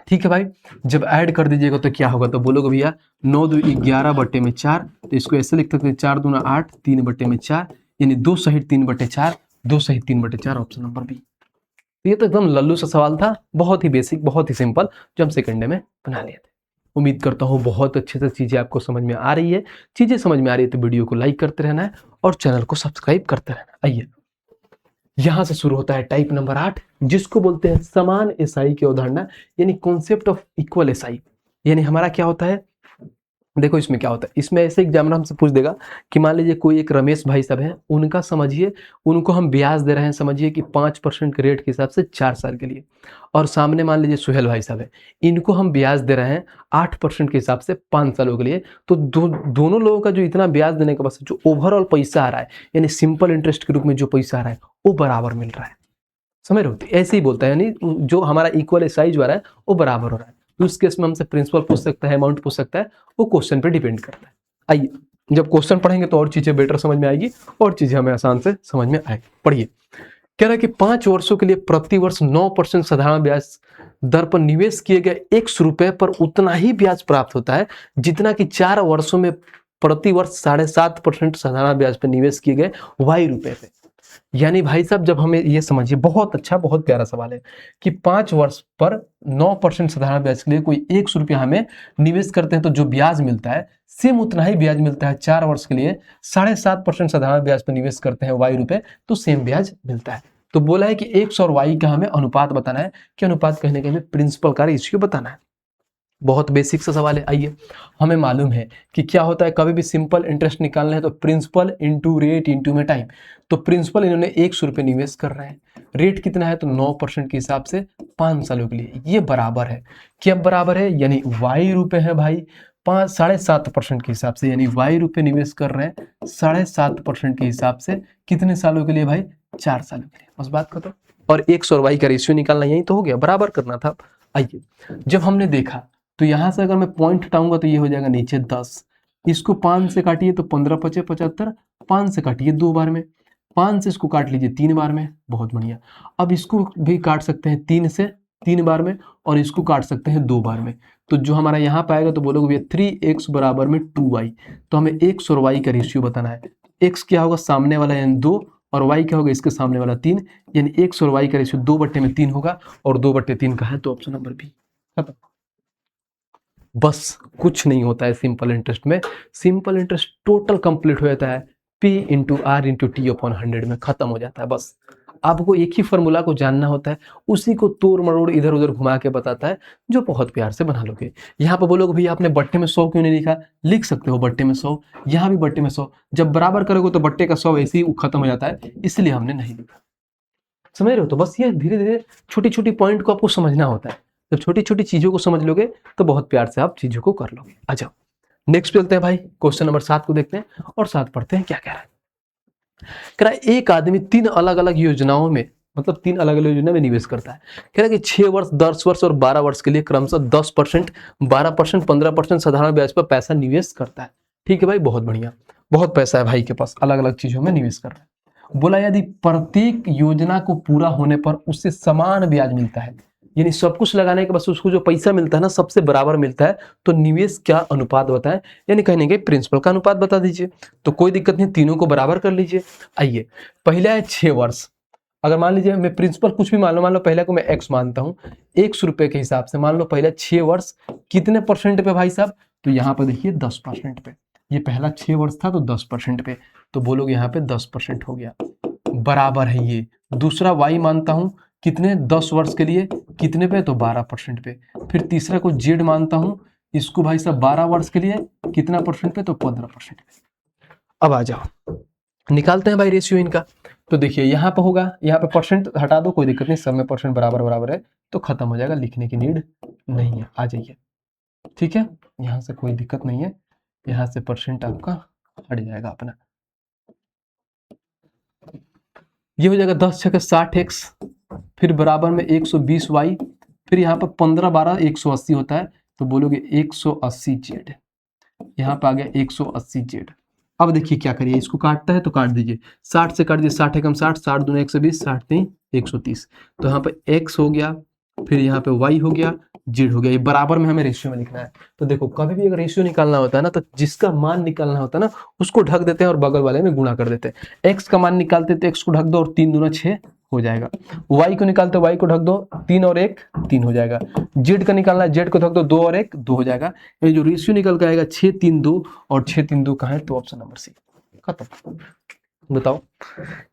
ठीक है भाई, जब ऐड कर दीजिएगा तो क्या होगा, तो बोलोगे भैया 9 2 11 बट्टे में 4, तो इसको ऐसे लिख सकते हैं 4 दूना 8, 3 बट्टे में 4, यानी 2 सहित 3 बट्टे 4, 2 सहित 3 बट्टे 4, ऑप्शन नंबर बी। ये तो एकदम लल्लू सा सवाल था, बहुत ही बेसिक, बहुत ही सिंपल, जो हम सेकंड डे में बना लिए थे। उम्मीद करता हूँ बहुत अच्छे से चीज़ें आपको समझ में आ रही है। चीज़ें समझ में आ रही है तो वीडियो को लाइक करते रहना है और चैनल को सब्सक्राइब करते रहना। आइए, यहां से शुरू होता है टाइप नंबर 8, जिसको बोलते हैं समान एसआई की अवधारणा, यानी कॉन्सेप्ट ऑफ इक्वल एसआई। यानी हमारा क्या होता है, देखो इसमें क्या होता है, इसमें ऐसे एग्जामिनर हमसे पूछ देगा कि मान लीजिए कोई एक रमेश भाई साहब हैं, उनका समझिए, उनको हम ब्याज दे रहे हैं समझिए कि 5% के रेट के हिसाब से 4 साल के लिए, और सामने मान लीजिए सुहेल भाई साहब है, इनको हम ब्याज दे रहे हैं 8% के हिसाब से 5 सालों के लिए। तो दोनों लोगों का जो इतना ब्याज देने का बस जो ओवरऑल पैसा आ रहा है, यानी सिंपल इंटरेस्ट के रूप में जो पैसा आ रहा है वो बराबर मिल रहा है। समझ रहे हो, तो ऐसे ही बोलता है, यानी जो हमारा इक्वल एसआई जो आ रहा है वो बराबर हो रहा है। तो उस केस में हमसे प्रिंसिपल पूछ सकता है, अमाउंट पूछ सकता है, वो क्वेश्चन पे डिपेंड करता है। आइए, जब क्वेश्चन पढ़ेंगे तो और चीजें बेटर समझ में आएगी और चीजें हमें आसान से समझ में आएगी। पढ़िए, कह रहा है कि 5 वर्षों के लिए प्रति वर्ष 9% साधारण ब्याज दर पर निवेश किए गए 100 रुपए पर उतना ही ब्याज प्राप्त होता है जितना कि 4 वर्षों में प्रति वर्ष 7.5% साधारण ब्याज पर निवेश किए गए y रुपए पे। यानी भाई साहब, जब हमें ये समझिए, बहुत अच्छा, बहुत प्यारा सवाल है कि 5 वर्ष पर 9% साधारण ब्याज के लिए कोई 100 रुपया हमें निवेश करते हैं तो जो ब्याज मिलता है सेम उतना ही ब्याज मिलता है 4 वर्ष के लिए 7.5% साधारण ब्याज पर निवेश करते हैं y रुपए, तो सेम ब्याज मिलता है। तो बोला है कि x और y का हमें अनुपात बताना है, कि अनुपात कहने के हमें प्रिंसिपल का रेशियो बताना है। बहुत बेसिक सा सवाल है। आइए, हमें मालूम है कि क्या होता है, कभी भी सिंपल इंटरेस्ट निकालना है तो प्रिंसिपल इंटू रेट इंटू में टाइम। तो प्रिंसिपल इन्होंने 100 रुपये निवेश कर रहे हैं, रेट कितना है तो 9% के हिसाब से 5 सालों के लिए, ये बराबर है, क्या बराबर है, यानी y रुपए है भाई 7.5% के हिसाब से, यानी y रुपए निवेश कर रहे हैं 7.5% के हिसाब से कितने सालों के लिए भाई, 4 सालों के लिए। बस बात खत्म। और 100 और y का रेशियो निकालना, यही तो हो गया, बराबर करना था। आइए, जब हमने देखा तो यहां से अगर मैं पॉइंट हटाऊंगा तो ये हो जाएगा नीचे 10, इसको 5 से काटिए तो 15 पचे 75, 5 से काटिए 2 बार में, 5 से इसको काट लीजिए 3 बार में, बहुत बढ़िया। अब इसको भी काट सकते हैं 3 से 3 बार में, और इसको काट सकते हैं 2 बार में। तो जो हमारा यहाँ पे आएगा तो बोलोगे भैया 3x बराबर में 2y। तो हमें x और y का रेशियो बताना है। x क्या होगा, सामने वाला यानी 2, और y क्या होगा, इसके सामने वाला 3, यानी x और y का रेशियो 2/3 होगा, और 2/3 का है तो ऑप्शन नंबर बी। खत्म। बस कुछ नहीं होता है सिंपल इंटरेस्ट में, सिंपल इंटरेस्ट टोटल कंप्लीट हो जाता है P into R into T upon 100 में खत्म हो जाता है। बस आपको एक ही फॉर्मूला को जानना होता है, उसी को तोड़ मरोड़ इधर उधर घुमा के बताता है, जो बहुत प्यार से बना लोगे। यहाँ पे बोलोगे भैया आपने बट्टे में 100 क्यों नहीं लिखा, लिख सकते हो बट्टे में 100, यहाँ भी बट्टे में 100, जब बराबर करोगे तो बट्टे का 100 ऐसे ही खत्म हो जाता है, इसलिए हमने नहीं लिखा। समझ रहे हो, तो बस ये धीरे धीरे छोटी छोटी पॉइंट को आपको समझना होता है। जब छोटी छोटी चीजों को समझ लोगे तो बहुत प्यार से आप चीजों को कर लोगे। आ जाओ, नेक्स्ट चलते हैं भाई, क्वेश्चन नंबर 7 को देखते हैं और 7 पढ़ते हैं क्या कह रहा है। कह रहा है एक आदमी 3 अलग अलग योजनाओं में, मतलब 3 अलग अलग योजना में निवेश करता है। कह रहा है कि 6 वर्ष 10 वर्ष और 12 वर्ष के लिए क्रमशः 10%, 12%, 15% साधारण ब्याज पर पैसा निवेश करता है। ठीक है भाई, बहुत बढ़िया, बहुत पैसा है भाई के पास, अलग अलग चीजों में निवेश कर रहा है। बोला यदि प्रत्येक योजना को पूरा होने पर उससे समान ब्याज मिलता है, यानी सब कुछ लगाने के बाद उसको जो पैसा मिलता है ना सबसे बराबर मिलता है, तो निवेश क्या अनुपात बताएं, यानी कहने के प्रिंसिपल का अनुपात बता दीजिए। तो कोई दिक्कत नहीं, तीनों को बराबर कर लीजिए। आइए, पहला है 6 वर्ष, अगर मान लीजिए मैं प्रिंसिपल कुछ भी मान लो पहले को मैं x मानता हूं, 100 रुपए के हिसाब से मान लो पहले 6 वर्ष कितने परसेंट पे भाई साहब, तो यहाँ पर देखिए 10% पे, ये पहला 6 वर्ष था तो 10% पे, तो बोलोगे यहाँ पे 10% हो गया, बराबर है ये। दूसरा y मानता हूं कितने, 10 वर्ष के लिए कितने पे, तो 12% पे। फिर तीसरा को z मानता हूं इसको भाई साहब 12 वर्ष के लिए कितना परसेंट पे, तो 15%। अब आ जाओ निकालते हैं भाई रेशियो इनका। तो देखिए यहाँ पे होगा, यहाँ पे परसेंट हटा दो, कोई दिक्कत नहीं, सब में परसेंट बराबर बराबर है तो खत्म हो जाएगा, लिखने की नीड नहीं है। आ जाइए, ठीक है, यहाँ से कोई दिक्कत नहीं है, यहाँ से परसेंट आपका हट जाएगा अपना। ये हो जाएगा 10 छक्के 60x, फिर बराबर में 120y, फिर यहाँ पर 15 12 180 होता है, तो बोलोगे 180z। यहाँ पे आ गया 180z। अब देखिए क्या करिए, इसको काटता है तो काट दीजिए, 60 से काट दीजिए, 60 एकम 60, 60 दूना 120, 60 तीन 130। तो यहाँ पे x हो गया, फिर यहाँ पे y हो गया, z हो गया। ये बराबर में हमें रेशियो में लिखना है। तो देखो कभी भी अगर रेशियो निकालना होता है ना, तो जिसका मान निकालना होता है ना उसको ढक देते हैं और बगल वाले में गुणा कर देते हैं। x का मान निकालते तो x को ढक दो और 3 दूना 6 हो जाएगा। y को निकालते y को ढक दो, 3 और 1 3 हो जाएगा। z का निकालना है, z को ढक दो, 2 और 1 2 हो जाएगा। ये जो रेशियो निकल के आएगा 6 3 2, और 6 3 2 कहाँ है, तो ऑप्शन नंबर सी। खत्म। बताओ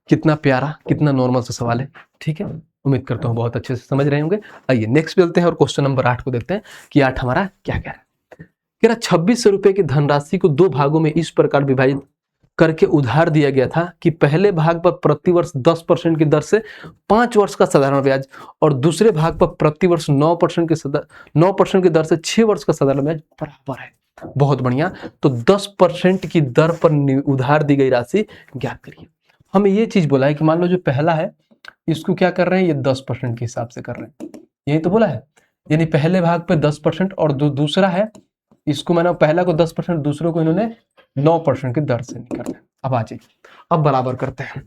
कितना प्यारा, कितना नॉर्मल सा सवाल है। ठीक है, उम्मीद करता हूँ बहुत अच्छे से समझ रहे होंगे। आइए नेक्स्ट चलते हैं और क्वेश्चन नंबर 8 को देखते हैं कि 8 हमारा क्या कह रहा है। कह रहा 2600 रुपए की धनराशि को 2 भागों में इस प्रकार विभाजित करके उधार दिया गया था कि पहले भाग पर प्रतिवर्ष 10% की दर से 5 वर्ष का साधारण ब्याज और दूसरे भाग पर प्रतिवर्ष 9% की दर से 6 वर्ष का साधारण ब्याज बराबर है। बहुत बढ़िया। तो 10% की दर पर उधार दी गई राशि ज्ञात करिए। हमें ये चीज बोला है कि मान लो जो पहला है इसको क्या कर रहे हैं, ये 10% के हिसाब से कर रहे हैं, यही तो बोला है। यानी पहले भाग पे 10% और दूसरा है, इसको मैंने पहला को 10%, दूसरों को इन्होंने 9% की दर से निकालना है। अब आ जाइए, अब बराबर करते हैं।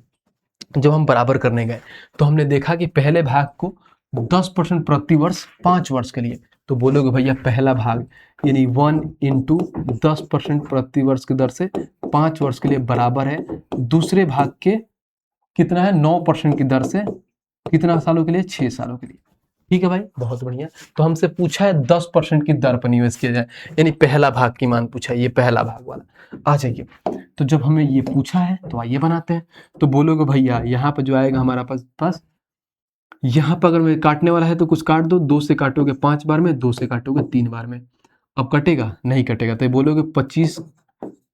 जब हम बराबर करने गए तो हमने देखा कि पहले भाग को 10% प्रति वर्ष 5 वर्ष के लिए, तो बोलोगे भैया पहला भाग यानी 1 × 10% प्रति वर्ष की दर से 5 वर्ष के लिए बराबर है दूसरे भाग के कितना है, 9% की दर से कितना सालों के लिए, 6 सालों के लिए। ठीक है भाई, बहुत बढ़िया। तो हमसे पूछा है 10% की दर पर निवेश किया जाए, यानी पहला भाग की मान पूछा है, ये पहला भाग वाला। आ जाइए, तो जब हमें ये पूछा है तो आइए बनाते हैं। तो बोलोगे भैया यहाँ पर जो आएगा हमारा पास यहाँ पर अगर मैं काटने वाला है तो कुछ काट दो, 2 से काटोगे 5 बार में, 2 से काटोगे 3 बार में। अब कटेगा नहीं कटेगा, तो बोलोगे 25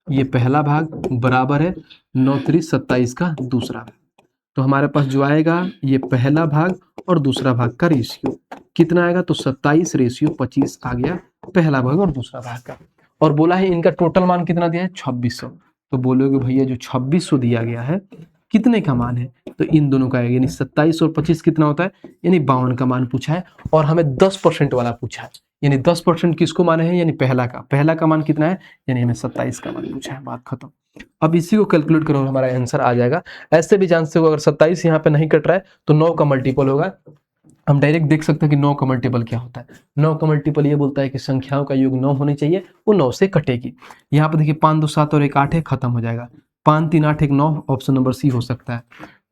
ये पहला भाग बराबर है 9 3 27 का दूसरा भाग। तो हमारे पास जो आएगा ये पहला भाग और दूसरा भाग का रेशियो कितना आएगा, तो 27 रेशियो 25 आ गया पहला भाग और दूसरा भाग का। और बोला है इनका टोटल मान कितना दिया है, 2600। तो बोलोगे भैया जो 2600 दिया गया है कितने का मान है, तो इन दोनों का आएगा, यानी 27 और 25 कितना होता है, यानी 52 का मान पूछा है। और हमें 10% वाला पूछा है, यानी 10% किसको माने हैं, यानी पहला का मान कितना है, यानी हमें 27 का मान पूछा है। बात खत्म। अब इसी को कैलकुलेट करो, हमारा आंसर आ जाएगा। ऐसे भी जान सकते हो, अगर 27 यहाँ पे नहीं कट रहा है तो 9 का मल्टीपल होगा। हम डायरेक्ट देख सकते हैं कि 9 का मल्टीपल क्या होता है। 9 का मल्टीपल ये बोलता है कि संख्याओं का योग 9 होनी चाहिए, वो 9 से कटेगी। यहाँ पे देखिए 5 2 7 और 1 8 है, खत्म हो जाएगा। 5 3 8 1 9, ऑप्शन नंबर सी हो सकता है।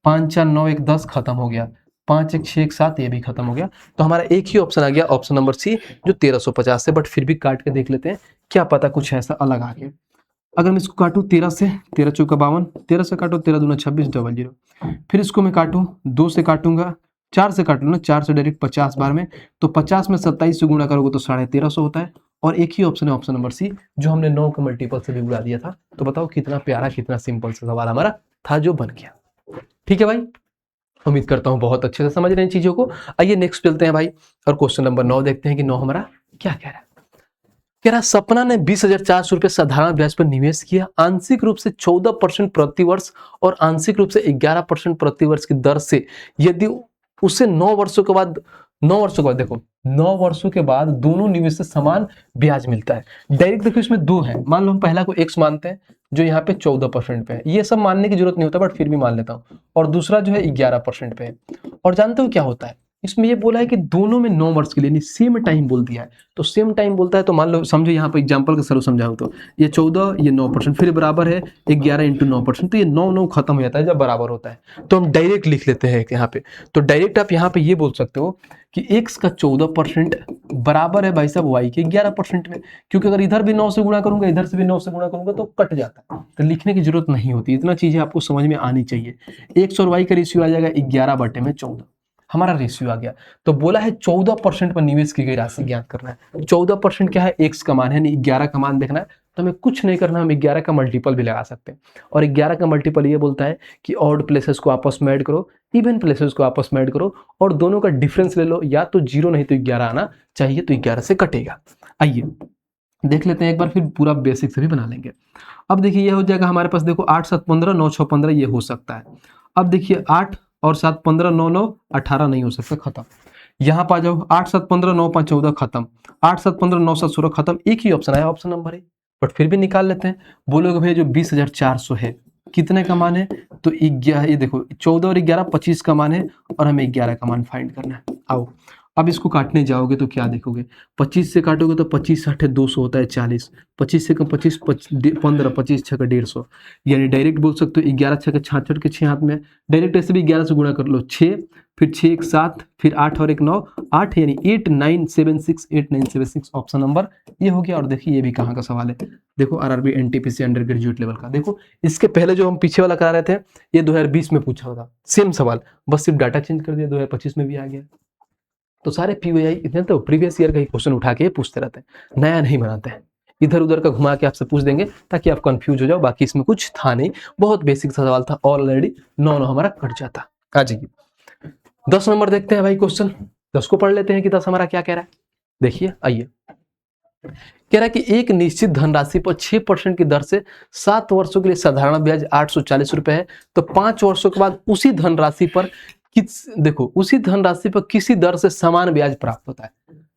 5 4 9 1 10, खत्म हो गया। 5 1 6 1 7, ये भी खत्म हो गया। तो हमारा एक ही ऑप्शन आ गया, ऑप्शन नंबर सी, जो 1350 है। बट फिर भी काट के देख लेते हैं, क्या पता कुछ ऐसा अलग आ गया। अगर मैं इसको काटूं 13 से, 13 चौका 52, 13 से काटो 13 दूना 26 00। फिर इसको मैं काटूं 2 से काटूंगा, 4 से काट लो ना, 4 से डायरेक्ट 50 बार में, तो 50 में 27 से गुणा करोगे तो 1350 होता है। और एक ही ऑप्शन है, ऑप्शन नंबर सी, जो हमने 9 का मल्टीपल से भी उड़ा दिया था। तो बताओ कितना प्यारा, कितना सिंपल सा सवाल हमारा था जो बन गया। ठीक है भाई, उम्मीद करता हूँ बहुत अच्छे से समझ रहे हैं चीजों को। आइए नेक्स्ट चलते हैं भाई और क्वेश्चन नंबर 9 देखते हैं कि 9 हमारा क्या कह रहा है। कह रहा सपना ने 20,400 रुपए साधारण ब्याज पर निवेश किया, आंशिक रूप से 14% प्रति वर्ष और आंशिक रूप से 11% प्रति वर्ष की दर से, यदि उसे 9 वर्षों के बाद देखो 9 वर्षों के बाद दोनों निवेश से समान ब्याज मिलता है। डायरेक्ट देखो इसमें दो है, मान लो हम पहला को x मानते हैं जो यहाँ पे 14% पे है, ये सब मानने की जरूरत नहीं होता बट फिर भी मान लेता हूँ। और दूसरा जो है 11% पे है। और जानते हो क्या होता है इसमें, ये बोला है कि दोनों में 9 वर्ष के लिए सेम टाइम बोल दिया है। तो सेम टाइम बोलता है तो मान लो, समझो यहाँ पे एग्जांपल के सर समझाऊं तो ये 14 ये 9%, फिर बराबर है 11 × 9%, तो ये 9 9 खत्म हो जाता है जब बराबर होता है। तो हम डायरेक्ट लिख लेते हैं यहाँ पे। तो डायरेक्ट आप यहाँ पे ये बोल सकते हो कि x का 14% बराबर है भाई साहब y के 11% में, क्योंकि अगर इधर भी 9 से गुणा करूंगा इधर से भी 9 से गुणा करूंगा तो कट जाता है, तो लिखने की जरूरत नहीं होती। इतना चीजें आपको समझ में आनी चाहिए। x और y का रेशियो आ जाएगा 11/14। हमारा रेशियो आ गया। तो बोला है 14% पर निवेश की गई राशि ज्ञात करना है। 14% क्या है, एक्स का मान है, यानी 11 का मान देखना है। तो हमें कुछ नहीं करना, हम 11 का मल्टीपल भी लगा सकते हैं। और 11 का मल्टीपल ये बोलता है कि ऑड प्लेसेस को आपस में ऐड करो, इवन प्लेसेस को आपस में ऐड करो, और दोनों का डिफरेंस ले लो, या तो 0 नहीं तो 11 आना चाहिए, तो 11 से कटेगा। आइए देख लेते हैं एक बार, फिर पूरा बेसिक से भी बना लेंगे। अब देखिए ये हो जाएगा हमारे पास, देखो 8 7 15 9 6 15 ये हो सकता है। अब देखिए 8 और 7 15 9 9 18 नहीं हो सकता, खत्म। यहाँ पर आ जाओ, 8 7 15 9 5 14 खत्म, 8 7 15 9 7 16 खत्म। एक ही ऑप्शन आया, ऑप्शन नंबर 1, बट फिर भी निकाल लेते हैं। बोलोगे भैया जो 20,400 है कितने का मान है, तो 11, ये देखो 14 और 11 25 का मान है, और हमें 11 का मान फाइंड करना है। आओ अब इसको काटने जाओगे तो क्या देखोगे, 25 से काटोगे तो 25 60 200 होता है 40, 25 से कम 25 15, 25 6 का 150, यानी डायरेक्ट बोल सकते हो 11 6 के 66 के 6 हाथ में, डायरेक्ट ऐसे भी 11 से गुणा कर लो, 6 फिर 6 1 7 फिर 8 और 1 9 8, यानी 8976 ऑप्शन नंबर ये हो गया। और देखिए ये भी कहाँ का सवाल है, देखो RRB NTPC under graduate level का। देखो इसके पहले जो हम पीछे वाला करा रहे थे ये 2020 में पूछा होता, सेम सवाल, बस सिर्फ डाटा चेंज कर दिया, 2025 में भी आ गया। तो सारे पीओआई इतने तो प्रीवियस ईयर का ही क्वेश्चन उठा के पूछते रहते हैं, नया नहीं बनाते हैं, इधर उधर का घुमा के आपसे पूछ देंगे ताकि आप कंफ्यूज हो जाओ। बाकी इसमें कुछ था नहीं, बहुत बेसिक सा सवाल था, ऑलरेडी 9 हमारा कट जाता। आ जाइए 10 नंबर देखते हैं भाई क्वेश्चन, 10 को पढ़ लेते हैं कि 10 हमारा क्या कह रहा है। देखिए आइए, कह रहा है कि एक निश्चित धनराशि पर 6% की दर से 7 वर्षों के लिए साधारण ब्याज 840 रुपए है, तो 5 वर्षों के बाद उसी धनराशि पर देखो उसी धनराशि पर किसी दर से समान ब्याज प्राप्त होता है।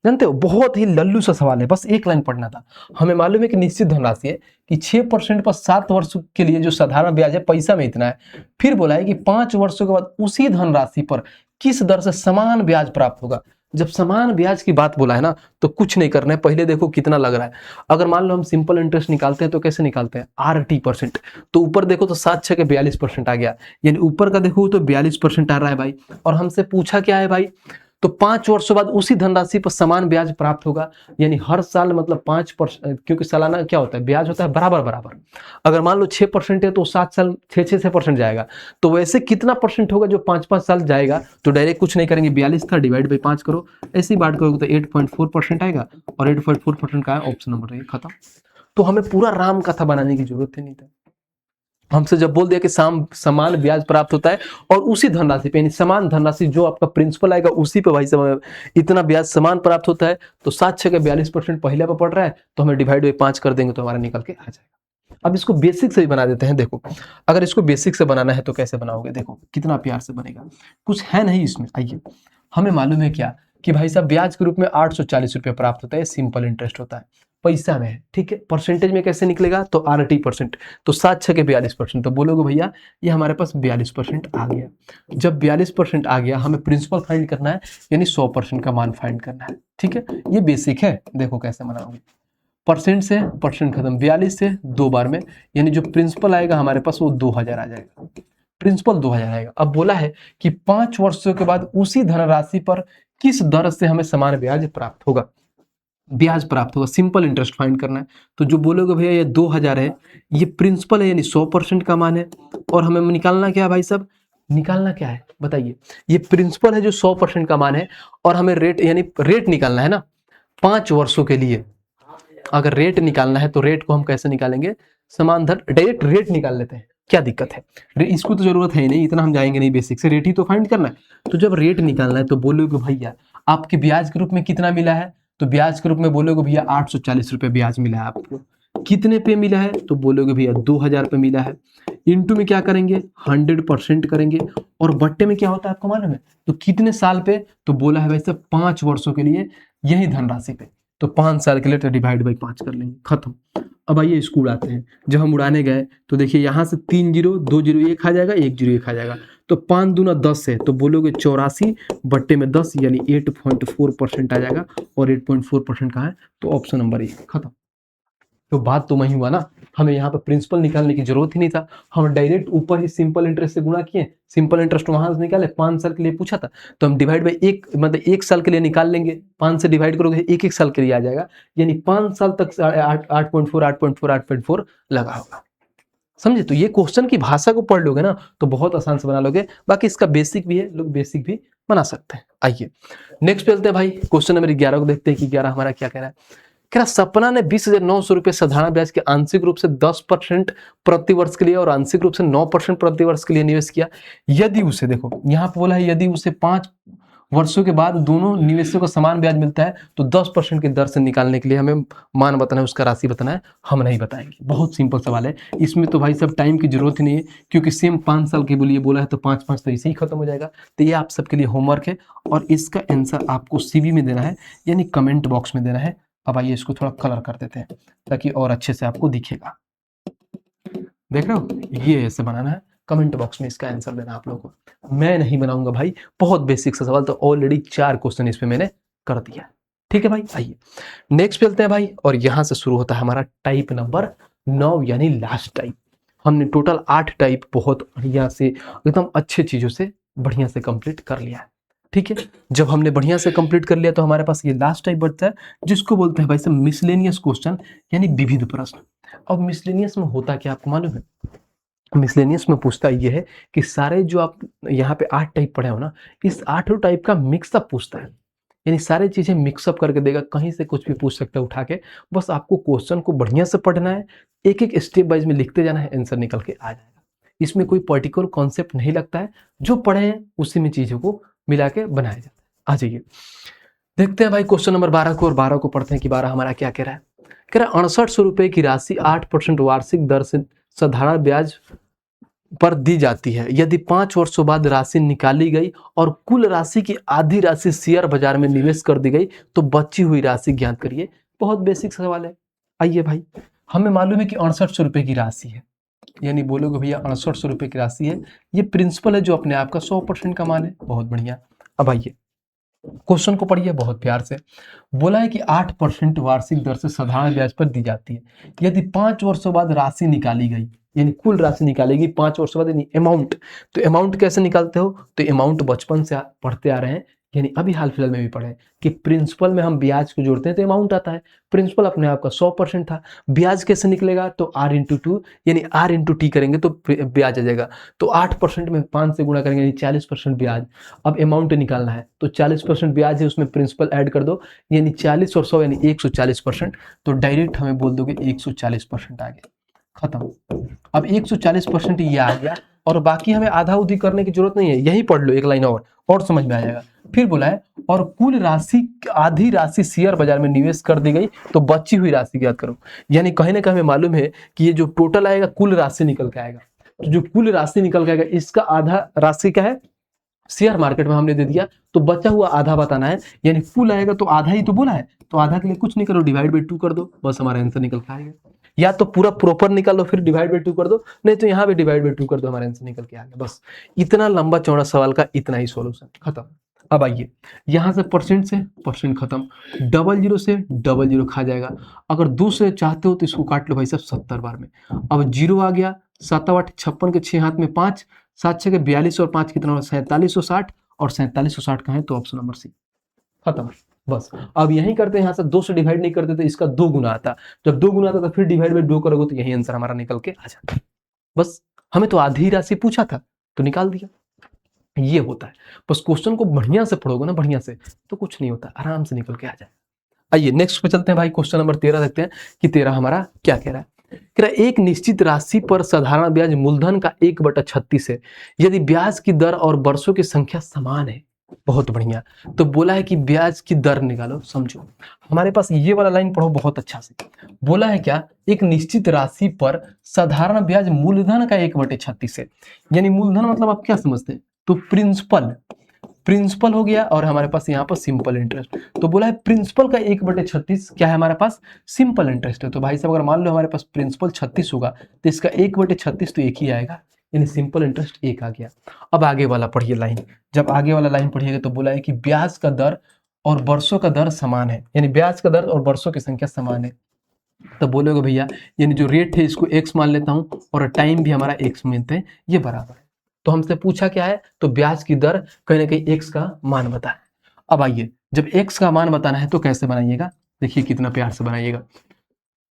जानते हो बहुत ही लल्लू सा सवाल है, बस एक लाइन पढ़ना था। हमें मालूम है कि निश्चित धनराशि है कि 6% पर 7 वर्ष के लिए जो साधारण ब्याज है पैसा में इतना है, फिर बोला है कि 5 वर्षों के बाद उसी धनराशि पर किस दर से समान ब्याज प्राप्त होगा। जब समान ब्याज की बात बोला है ना, तो कुछ नहीं करना है, पहले देखो कितना लग रहा है। अगर मान लो हम सिंपल इंटरेस्ट निकालते हैं तो कैसे निकालते हैं, RT%, तो ऊपर देखो तो 7 6 के 42% आ गया, यानी ऊपर का देखो तो 42% आ रहा है भाई। और हमसे पूछा क्या है भाई, तो 5 वर्षों बाद उसी धनराशि पर समान ब्याज प्राप्त होगा, यानी हर साल मतलब 5%, क्योंकि सालाना क्या होता है, ब्याज होता है बराबर बराबर। अगर मान लो 6% है तो 7 साल 6% जाएगा, तो वैसे कितना परसेंट होगा जो 5 साल जाएगा। तो डायरेक्ट कुछ नहीं करेंगे, 42 था डिवाइड बाई 5 करो, ऐसी बात करोगे तो 8.4% आएगा, और 8.4% का है ऑप्शन नंबर ए, खत्म। तो हमें पूरा राम कथा बनाने की जरूरत ही नहीं था, हमसे जब बोल दिया कि समान ब्याज प्राप्त होता है और उसी धनराशि पे, यानी समान धनराशि जो आपका प्रिंसिपल आएगा उसी पे भाई इतना ब्याज समान प्राप्त होता है, तो 7 6 के 42% पहले पे पड़ रहा है, तो हमें डिवाइड बाई 5 कर देंगे तो हमारा निकल के आ जाएगा। अब इसको बेसिक से भी बना देते हैं। देखो अगर इसको बेसिक से बनाना है तो कैसे बनाओगे, देखो कितना प्यार से बनेगा, कुछ है नहीं इसमें। आइए, हमें मालूम है क्या कि भाई साहब ब्याज के रूप में 840 रुपये प्राप्त होता है, सिंपल इंटरेस्ट होता है, पैसा में है, ठीक है। परसेंटेज में कैसे निकलेगा, तो RT%, तो 7 6 के 42%, तो बोलोगे भैया ये हमारे पास 42% आ गया। जब 42% आ गया, हमें प्रिंसिपल फाइंड करना है, यानी 100% का मान फाइंड करना है, ठीक है। ये बेसिक है, देखो कैसे बनाओगे, परसेंट से परसेंट खत्म, 42 से 2 बार में, यानी जो प्रिंसिपल आएगा हमारे पास वो 2000 आ जाएगा, प्रिंसिपल 2000 आएगा। अब बोला है कि 5 वर्षों के बाद उसी धनराशि पर किस दर से हमें समान ब्याज प्राप्त होगा, ब्याज प्राप्त होगा, सिंपल इंटरेस्ट फाइंड करना है। तो जो बोलोगे भैया ये 2000 है, ये प्रिंसिपल है यानी 100% का मान है, और हमें निकालना क्या है भाई साहब, निकालना क्या है बताइए, ये प्रिंसिपल है जो 100% का मान है, और हमें रेट यानी रेट निकालना है ना 5 वर्षों के लिए। अगर रेट निकालना है तो रेट को हम कैसे निकालेंगे, समान धन, डायरेक्ट रेट निकाल लेते हैं, क्या दिक्कत है, इसको तो जरूरत है ही नहीं, इतना हम जाएंगे नहीं, बेसिक से रेट ही तो फाइंड करना है। तो जब रेट निकालना है तो बोलोगे भैया आपके ब्याज के रूप में कितना मिला है, तो ब्याज के रूप में बोलोगे भैया 840 रुपये ब्याज मिला है आपको। कितने पे मिला है, तो बोलोगे भैया 2000 पे मिला है। इंटू में क्या करेंगे, 100% करेंगे, और बट्टे में क्या होता है आपको मालूम है, तो कितने साल पे, तो बोला है वैसे 5 वर्षों के लिए यही धनराशि पे, तो 5 साल के लिए तो डिवाइड बाई 5 कर लेंगे, खत्म। अब आइए इसको उड़ाते हैं। जब हम उड़ाने गए तो देखिए यहाँ से 3 0 2 0 1 आ जाएगा, 1 0 1 आ जाएगा, तो 5 दूना 10 है, तो बोलोगे 84 बट्टे में 10, यानी 8.4% आ जाएगा, और 8.4% का है तो ऑप्शन नंबर ए, खत्म। तो बात तो वही हुआ ना, हमें यहाँ पर प्रिंसिपल निकालने की जरूरत ही नहीं था, हम डायरेक्ट ऊपर ही सिंपल इंटरेस्ट से गुणा किए, सिंपल इंटरेस्ट वहां से निकाले, 5 साल के लिए पूछा था, तो हम डिवाइड बाई 1 मतलब 1 साल के लिए निकाल लेंगे, 5 से डिवाइड करोगे 1 साल के लिए आ जाएगा, यानी 5 साल तक 8.4 लगा होगा, समझे। तो ये क्वेश्चन की भाषा को पढ़ लोगे ना तो बहुत आसान से बना लोगे, बाकी इसका बेसिक भी है, लोग बेसिक भी बना सकते हैं। आइए नेक्स्ट चलते हैं भाई, क्वेश्चन नंबर 11 को देखते हैं कि 11 हमारा क्या कह रहा है। कह रहा सपना ने 20,900 रुपए साधारण ब्याज के आंशिक रूप से 10% प्रति वर्ष के लिए और आंशिक रूप से 9% प्रति वर्ष के लिए निवेश किया। यदि उसे, देखो यहाँ पे बोला है यदि उसे 5 वर्षों के बाद दोनों निवेशों को समान ब्याज मिलता है तो 10% की दर से निकालने के लिए हमें मान बताना है, उसका राशि बताना है। हम नहीं बताएंगे, बहुत सिंपल सवाल है, इसमें तो भाई सब टाइम की जरूरत ही नहीं है, क्योंकि सेम 5 साल के बोलिए बोला है तो 5 तो इसे ही खत्म हो जाएगा। तो ये आप सबके लिए होमवर्क है और इसका आंसर आपको CV में देना है, यानी कमेंट बॉक्स में देना है। अब आइए इसको थोड़ा कलर कर देते हैं ताकि और अच्छे से आपको दिखेगा। देख रहे हो, ये ऐसे बनाना है, कमेंट बॉक्स में इसका आंसर देना आप लोगों को। मैं नहीं बनाऊंगा भाई, बहुत बेसिक सा सवाल, तो ऑलरेडी 4 क्वेश्चन इसमें मैंने कर दिया। ठीक है भाई, आइए नेक्स्ट चलते हैं भाई, और यहां से शुरू होता है हमारा टाइप नंबर 9 यानी लास्ट टाइप। हमने टोटल 8 टाइप बहुत बढ़िया से एकदम अच्छे चीजों से बढ़िया से कंप्लीट कर लिया है। ठीक है, जब हमने बढ़िया से कंप्लीट कर लिया तो हमारे पास ये लास्ट टाइप बचता है, जिसको बोलते हैं भाई साहब मिसलेनियस क्वेश्चन यानी विविध प्रश्न। अब मिसलेनियस में होता क्या आपको मालूम है? मिसलेनियस में पूछता ये है कि सारे जो आप यहाँ पे 8 टाइप पढ़े हो ना, इस 8 टाइप का मिक्सअप पूछता है, यानी सारी चीजें मिक्सअप करके देगा, कहीं से कुछ भी पूछ सकता है उठा के। बस आपको क्वेश्चन को बढ़िया से पढ़ना है, एक एक स्टेप वाइज में लिखते जाना है, आंसर निकल के आ जाएगा। इसमें कोई पर्टिकुलर कॉन्सेप्ट नहीं लगता है, जो पढ़े हैं उसी में चीजों को मिला के बनाया जाता है। आ जाइए देखते हैं भाई क्वेश्चन नंबर 12 को, और 12 को पढ़ते हैं कि 12 हमारा क्या कह रहा है। कह रहा है 6800 रुपए की राशि 8% वार्षिक दर से साधारण ब्याज पर दी जाती है। यदि 5 वर्षों बाद राशि निकाली गई और कुल राशि की आधी राशि शेयर बाजार में निवेश कर दी गई तो बची हुई राशि ज्ञात करिए। बहुत बेसिक सवाल है। आइए भाई, हमें मालूम है कि 6800 रुपए की राशि है, यानी बोलोगे भैया 6800 रुपए की राशि है, ये प्रिंसिपल है जो अपने आप का 100% का मान है। बहुत बढ़िया। अब आइए क्वेश्चन को पढ़िए बहुत प्यार से। बोला है कि 8% वार्षिक दर से साधारण ब्याज पर दी जाती है। यदि 5 वर्षों बाद राशि निकाली गई, यानी कुल राशि निकालेगी 5 वर्षों बाद, यानी अमाउंट। तो अमाउंट कैसे निकालते हो? तो अमाउंट बचपन से पढ़ते आ रहे हैं, यानी अभी हाल फिलहाल में भी पढ़े कि प्रिंसिपल में हम ब्याज को जोड़ते हैं तो अमाउंट आता है। प्रिंसिपल अपने आप का 100% था। ब्याज कैसे निकलेगा? तो R इंटू 2 यानी R इंटू T करेंगे तो ब्याज आ जाएगा। तो 8% में 5 से गुणा करेंगे यानी 40% ब्याज। अब अमाउंट निकालना है तो 40% ब्याज है, उसमें प्रिंसिपल ऐड कर दो, यानी 40 और 100 यानी 140%। तो डायरेक्ट हमें बोल दोगे 140% आ गया, खत्म। अब 140% ये आ गया, और बाकी हमें आधा उधी करने की जरूरत नहीं है, यही पढ़ लो एक लाइन और समझ में आ जाएगा। फिर बोला है और कुल राशि आधी राशि शेयर बाजार में निवेश कर दी गई तो बची हुई राशि ज्ञात करो। यानी कहीं ना कहीं हमें मालूम है कि ये जो टोटल आएगा कुल राशि निकल के आएगा। तो जो कुल राशि निकल के आएगा इसका आधा राशि क्या है? शेयर मार्केट में हमने दे दिया, तो बचा हुआ आधा बताना है, यानी कुल आएगा तो आधा ही तो बोला है, तो आधा के लिए कुछ नहीं करो, डिवाइड बाई 2 कर दो, बस हमारा आंसर निकल के आएगा। या तो पूरा प्रॉपर निकालो फिर डिवाइड बाई 2 कर दो, नहीं तो यहाँ भी डिवाइड बाई 2 कर दो, हमारा आंसर निकल के आ गया। बस इतना लंबा चौड़ा सवाल का इतना ही सॉल्यूशन, खत्म। अब आइए यहाँ से परसेंट खत्म, 00 से 00 खा जाएगा। अगर 2 से चाहते हो तो इसको काट लो भाई साहब 70 बार में। अब 0 आ गया, 7 8 56 के 6 हाथ में 5, 7 6 के 42 और 5 कितना? 4760, और 4760 का है तो ऑप्शन नंबर सी, खत्म। बस अब यही करते हैं, यहाँ से 2 से डिवाइड नहीं करते तो इसका 2 गुना आता, जब 2 गुना आता तो फिर डिवाइड बाई 2 करोगे तो यही आंसर हमारा निकल के आ जाता। बस हमें तो आधी राशि पूछा था तो निकाल दिया, ये होता है। बस क्वेश्चन को बढ़िया से पढ़ोगे ना, बढ़िया से, तो कुछ नहीं होता, आराम से निकल के आ जाए। आइए नेक्स्ट पे चलते हैं भाई, क्वेश्चन नंबर 13 देखते हैं कि 13 हमारा क्या कह रहा है। कह रहा है एक निश्चित राशि पर साधारण ब्याज मूलधन का 1/36 है, यदि ब्याज की दर और वर्षों की संख्या समान है। बहुत बढ़िया। तो बोला है कि ब्याज की दर निकालो। समझो हमारे पास ये वाला लाइन पढ़ो बहुत अच्छा से। बोला है क्या? एक निश्चित राशि पर साधारण ब्याज मूलधन का 1/36 है, यानी मूलधन मतलब आप क्या समझते हैं? तो प्रिंसिपल हो गया, और हमारे पास यहाँ पर सिंपल इंटरेस्ट। तो बोला है प्रिंसिपल का 1/36 क्या है हमारे पास? सिंपल इंटरेस्ट है। तो भाई साहब अगर मान लो हमारे पास प्रिंसिपल 36 होगा तो इसका 1/36 तो 1 ही आएगा, यानी सिंपल इंटरेस्ट 1 आ गया। अब आगे वाला पढ़िए लाइन। जब आगे वाला लाइन पढ़िएगा तो बोला है कि ब्याज का दर और वर्षों का दर समान है, यानी ब्याज का दर और वर्षों की संख्या समान है। तो बोलोगे भैया यानी जो रेट है इसको x मान लेता हूं और टाइम भी हमारा x मानते हैं, ये बराबर है। तो हमसे पूछा क्या है? तो ब्याज की दर कहीं ना कहीं x का मान बताए। अब आइए जब x का मान बताना है तो कैसे बनाइएगा, देखिए कितना प्यार से बनाइएगा।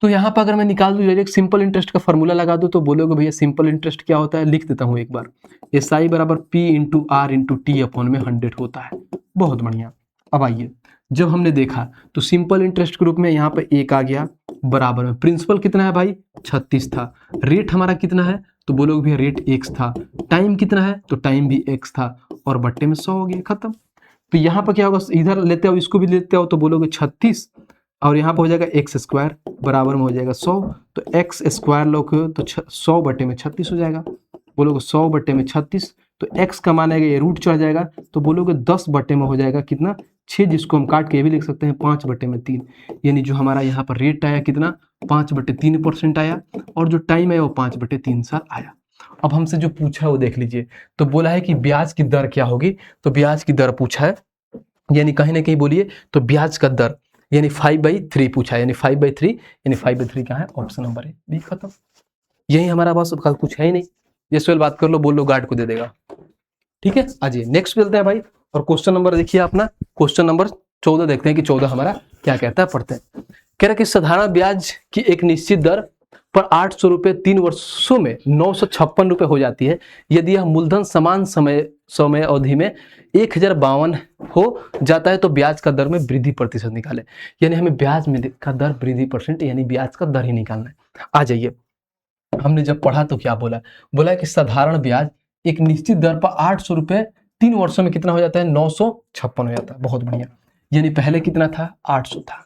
तो यहाँ पर अगर मैं निकाल दूँ डायरेक्ट सिंपल इंटरेस्ट का फॉर्मूला लगा दूँ तो बोलोगे भैया सिंपल इंटरेस्ट क्या होता है, लिख देता हूँ एक बार, SI बराबर P into R into T upon में 100 होता है। बहुत बढ़िया। अब आइए, जब हमने देखा तो सिंपल इंटरेस्ट के रूप में यहाँ पे 1 आ गया, बराबर में प्रिंसिपल कितना है भाई 36 था, रेट हमारा कितना है तो बोलोगे भैया रेट x था, टाइम कितना है तो टाइम भी x था, और बट्टे में 100 हो गया, खत्म। तो यहाँ पर क्या होगा, इधर लेते हो इसको भी लेते हो तो बोलोगे 36 और यहाँ पर हो जाएगा एक्स स्क्वायर बराबर में हो जाएगा 100, तो एक्स स्क्वायर लोगे तो 100 बटे में 36 हो जाएगा, बोलोगे 100 बटे में 36, तो एक्स का मान आएगा ये रूट चढ़ जाएगा तो बोलोगे 10 बटे में हो जाएगा कितना 6, जिसको हम काट के ये भी लिख सकते हैं 5 बटे में 3, यानी जो हमारा यहाँ पर रेट आया कितना 5 बटे 3% आया, और जो टाइम है वो 5 बटे 3 साल आया। अब हमसे जो पूछा है वो देख लीजिए, तो बोला है कि ब्याज की दर क्या होगी, तो ब्याज की दर पूछा है, यानी कहीं ना कहीं बोलिए तो ब्याज का दर यानी 5/3 पूछा है, यानी 5/3 यानी 5/3 क्या है, ऑप्शन नंबर है बी, खत्म। यही हमारा बस कल कुछ है ही नहीं, ये सवाल बात कर लो, बोल लो गार्ड को दे देगा, ठीक है। आइए नेक्स्ट चलते हैं भाई, और क्वेश्चन नंबर देखिए अपना, क्वेश्चन नंबर 14 देखते हैं कि 14 हमारा क्या कहता है, पढ़ते हैं। कह रहा कि साधारण ब्याज की एक निश्चित दर पर 800 रुपये 3 वर्षों में 956 रुपये हो जाती है यदि यह मूलधन समान समय अवधि में 1052 हो जाता है तो ब्याज का दर में वृद्धि प्रतिशत निकाले, यानी हमें ब्याज में का दर वृद्धि परसेंट यानी ब्याज का दर ही निकालना है। आ जाइए, हमने जब पढ़ा तो क्या बोला, बोला कि साधारण ब्याज एक निश्चित दर पर 800 रुपये 3 वर्षों में कितना हो जाता है 956 हो जाता है, बहुत बढ़िया। यानी पहले कितना था 800 था,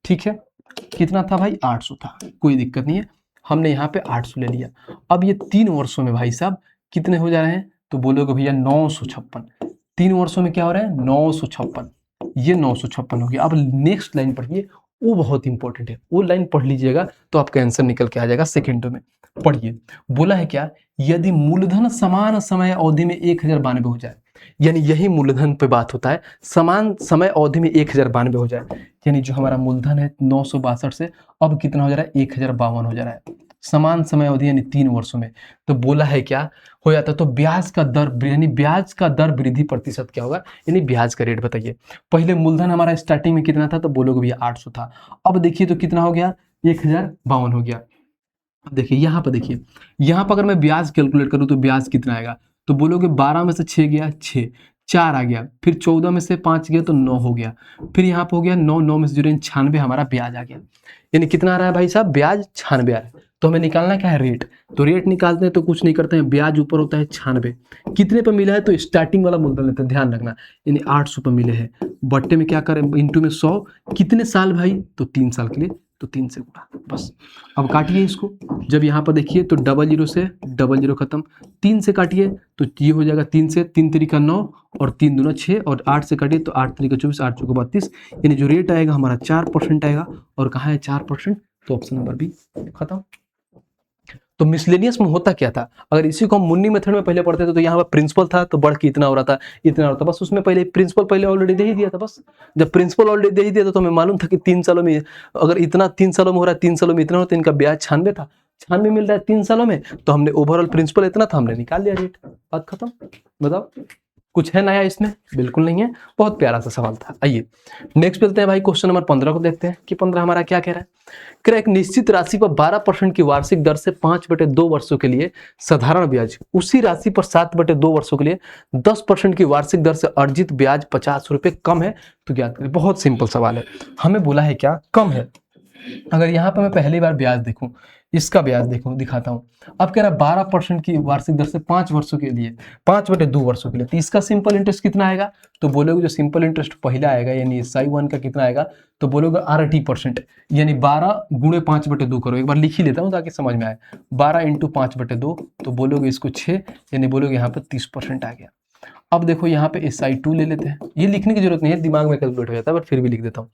ठीक है, कितना था भाई 800 था, कोई दिक्कत नहीं है, हमने यहाँ पे 800 ले लिया। अब ये 3 वर्षों में भाई साहब कितने हो जा रहे हैं, तो बोलोगे भैया 956, 3 वर्षों में क्या हो रहा है 956, ये 956 हो गया। अब नेक्स्ट लाइन पढ़िए, वो बहुत इंपॉर्टेंट है, वो लाइन पढ़ लीजिएगा तो आपका आंसर निकल के आ जाएगा सेकेंडों में। पढ़िए, बोला है क्या, यदि मूलधन समान समय अवधि में 1092 हो जाए, यानी यही मूलधन पे बात होता है, समान समय अवधि में 1092 हो जाए, यानी जो हमारा मूलधन है 962 से अब कितना हो जा रहा है 1052 हो जा रहा है, समान समय अवधि यानी 3 वर्षों में। तो बोला है क्या हो जाता है, तो ब्याज का दर यानी ब्याज का दर वृद्धि प्रतिशत क्या होगा, यानी ब्याज का रेट बताइए। पहले मूलधन हमारा स्टार्टिंग में कितना था, तो बोलोगे भैया 800 था, अब देखिए तो कितना हो गया 1052 हो गया। अब देखिए यहाँ पर, देखिए यहाँ पर अगर मैं ब्याज कैलकुलेट करूँ तो ब्याज कितना आएगा, तो बोलोगे 12 में से 6 गया 6, 4 आ गया, फिर 14 में से 5 गया तो 9 हो गया, फिर यहाँ पर हो गया 9, 9 में से 0 96 हमारा ब्याज आ गया, यानी कितना आ रहा है भाई साहब ब्याज 96 आ रहा है। तो हमें निकालना क्या है रेट, तो रेट निकालते हैं तो कुछ नहीं करते हैं, ब्याज ऊपर होता है 96, कितने पर मिला है तो स्टार्टिंग वाला मूलधन लेते हैं, ध्यान रखना, यानी 800 पर मिले हैं, बट्टे में क्या करें इंटू में 100, कितने साल भाई तो 3 साल के लिए, तो 3 से गुणा, बस। अब काटिए इसको, जब यहाँ पर देखिए तो 00 से 00 खत्म, 3 से काटिए तो ये हो जाएगा 3 से, 3 तरीका 9 और 3 दूना 6, और 8 से काटिए तो 8 तरीका 24, 8 चौका 32, यानी जो रेट आएगा हमारा 4% आएगा, और कहाँ है 4%, तो ऑप्शन नंबर बी, खत्म। तो मिसलेनियस में होता क्या था, अगर इसी को हम मुन्नी मेथड में पहले पढ़ते थे तो यहाँ पर प्रिंसिपल था तो बढ़ के इतना हो रहा था, इतना हो रहा था, बस उसमें पहले प्रिंसिपल पहले ऑलरेडी दे ही दिया था, बस जब प्रिंसिपल ऑलरेडी दे ही दिया था तो हमें मालूम था कि 3 सालों में अगर इतना 3 सालों में हो रहा है, 3 सालों में इतना हो, तो इनका ब्याज 96 था, 96 मिल रहा है 3 सालों में, तो हमने ओवरऑल प्रिंसिपल इतना था, हमने निकाल लिया रेट, बात खत्म। बताओ कुछ है नया इसमें, बिल्कुल नहीं है, बहुत प्यारा सा सवाल था। आइए नेक्स्ट चलते हैं भाई, क्वेश्चन नंबर 15 को देखते हैं कि 15 हमारा क्या कह रहा है। एक निश्चित राशि पर 12% की वार्षिक दर से 5/2 वर्षों के लिए साधारण ब्याज, उसी राशि पर 7/2 वर्षों के लिए 10% की वार्षिक दर से अर्जित ब्याज 50 रुपये कम है, तो ज्ञात करें। बहुत सिंपल सवाल है, हमें बोला है क्या कम है। अगर यहाँ पर मैं पहली बार ब्याज देखूं, इसका ब्याज देखूं, दिखाता हूं। अब कह रहा है 12% की वार्षिक दर से 5 वर्षों के लिए, 5/2 वर्षों के लिए, तो इसका सिंपल इंटरेस्ट कितना आएगा, तो बोलोगे जो सिंपल इंटरेस्ट पहला आएगा यानी SI1 का कितना आएगा, तो बोलोगे RT%, यानी 12 गुणे 5/2 करो, एक बार लिख ही लेता हूँ ताकि समझ में आए, 12 इंटू 5/2, तो बोलोगे इसको 6, यानी बोलोगे यहाँ पे 30% आ गया। अब देखो यहाँ पे SI2 ले लेते हैं, ये लिखने की जरूरत नहीं है, दिमाग में कैलकुलेट हो जाता है, बट फिर भी लिख देता हूँ।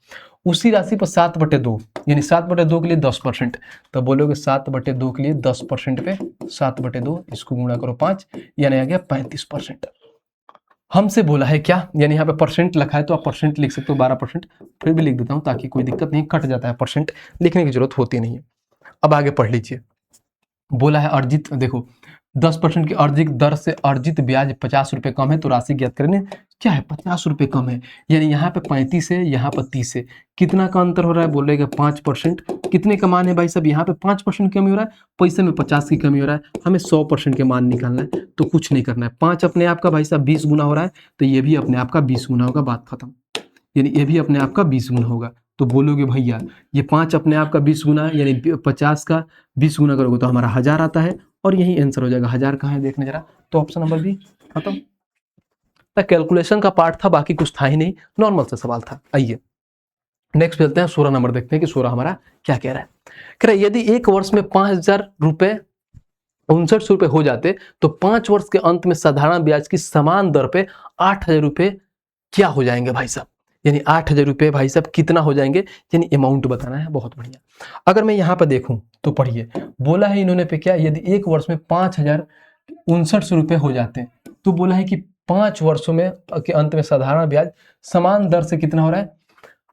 उसी राशि पर 7/2 यानी 7/2 के लिए 10%, तो बोलोगे 7/2 के लिए 10% पे 7/2, इसको गुणा करो 5, यानी आ गया 35%। हमसे बोला है क्या, यानी यहाँ पे परसेंट लिखा है तो आप परसेंट लिख सकते हो 12%, फिर भी लिख देता हूँ ताकि कोई दिक्कत नहीं, कट जाता है, परसेंट लिखने की जरूरत होती नहीं है। अब आगे पढ़ लीजिए, बोला है अर्जित, देखो 10% की अर्जित दर से अर्जित ब्याज 50 रुपये कम है तो राशि ज्ञात करें, क्या है 50 रुपये कम है, यानी यहाँ पे 35 है, यहाँ पर 30 है, कितना का अंतर हो रहा है बोलेगा 5%। कितने का मान है भाई साहब, यहाँ पे 5% कमी हो रहा है, पैसे में 50 की कमी हो रहा है, हमें 100% के मान निकालना है। तो कुछ नहीं करना है, 5 अपने आप का भाई साहब 20 गुना हो रहा है, तो ये भी अपने आप का 20 गुना होगा, बात खत्म। यानी ये भी अपने आप का 20 गुना होगा। तो बोलोगे भैया ये 5 अपने आप का 20 गुना है, यानी 50 का 20 गुना करोगे तो हमारा 1000 आता है, और यही आंसर हो जाएगा। 1000 कहाँ है देखने जरा, तो ऑप्शन नंबर बी खत्म। कैलकुलेशन का पार्ट था, बाकी कुछ था ही नहीं, नॉर्मल सा सवाल था। आइए नेक्स्ट चलते हैं, 16 नंबर देखते हैं कि 16 हमारा क्या कह रहा है। कह रहा है यदि एक वर्ष में 5000 रुपए 59 रुपए हो जाते तो 5 वर्ष के अंत में साधारण ब्याज की समान दर पे 8000 रुपए क्या हो जाएंगे भाई साहब, यानी 8000 रुपए भाई साहब कितना हो जाएंगे, यानी अमाउंट बताना है। बहुत बढ़िया। अगर मैं यहाँ पर देखूं तो पढ़िए, बोला है इन्होंने पे क्या, यदि एक वर्ष में 5059 रुपए हो जाते हैं, तो बोला है कि 5 वर्षों में के अंत में साधारण ब्याज समान दर से कितना हो रहा है,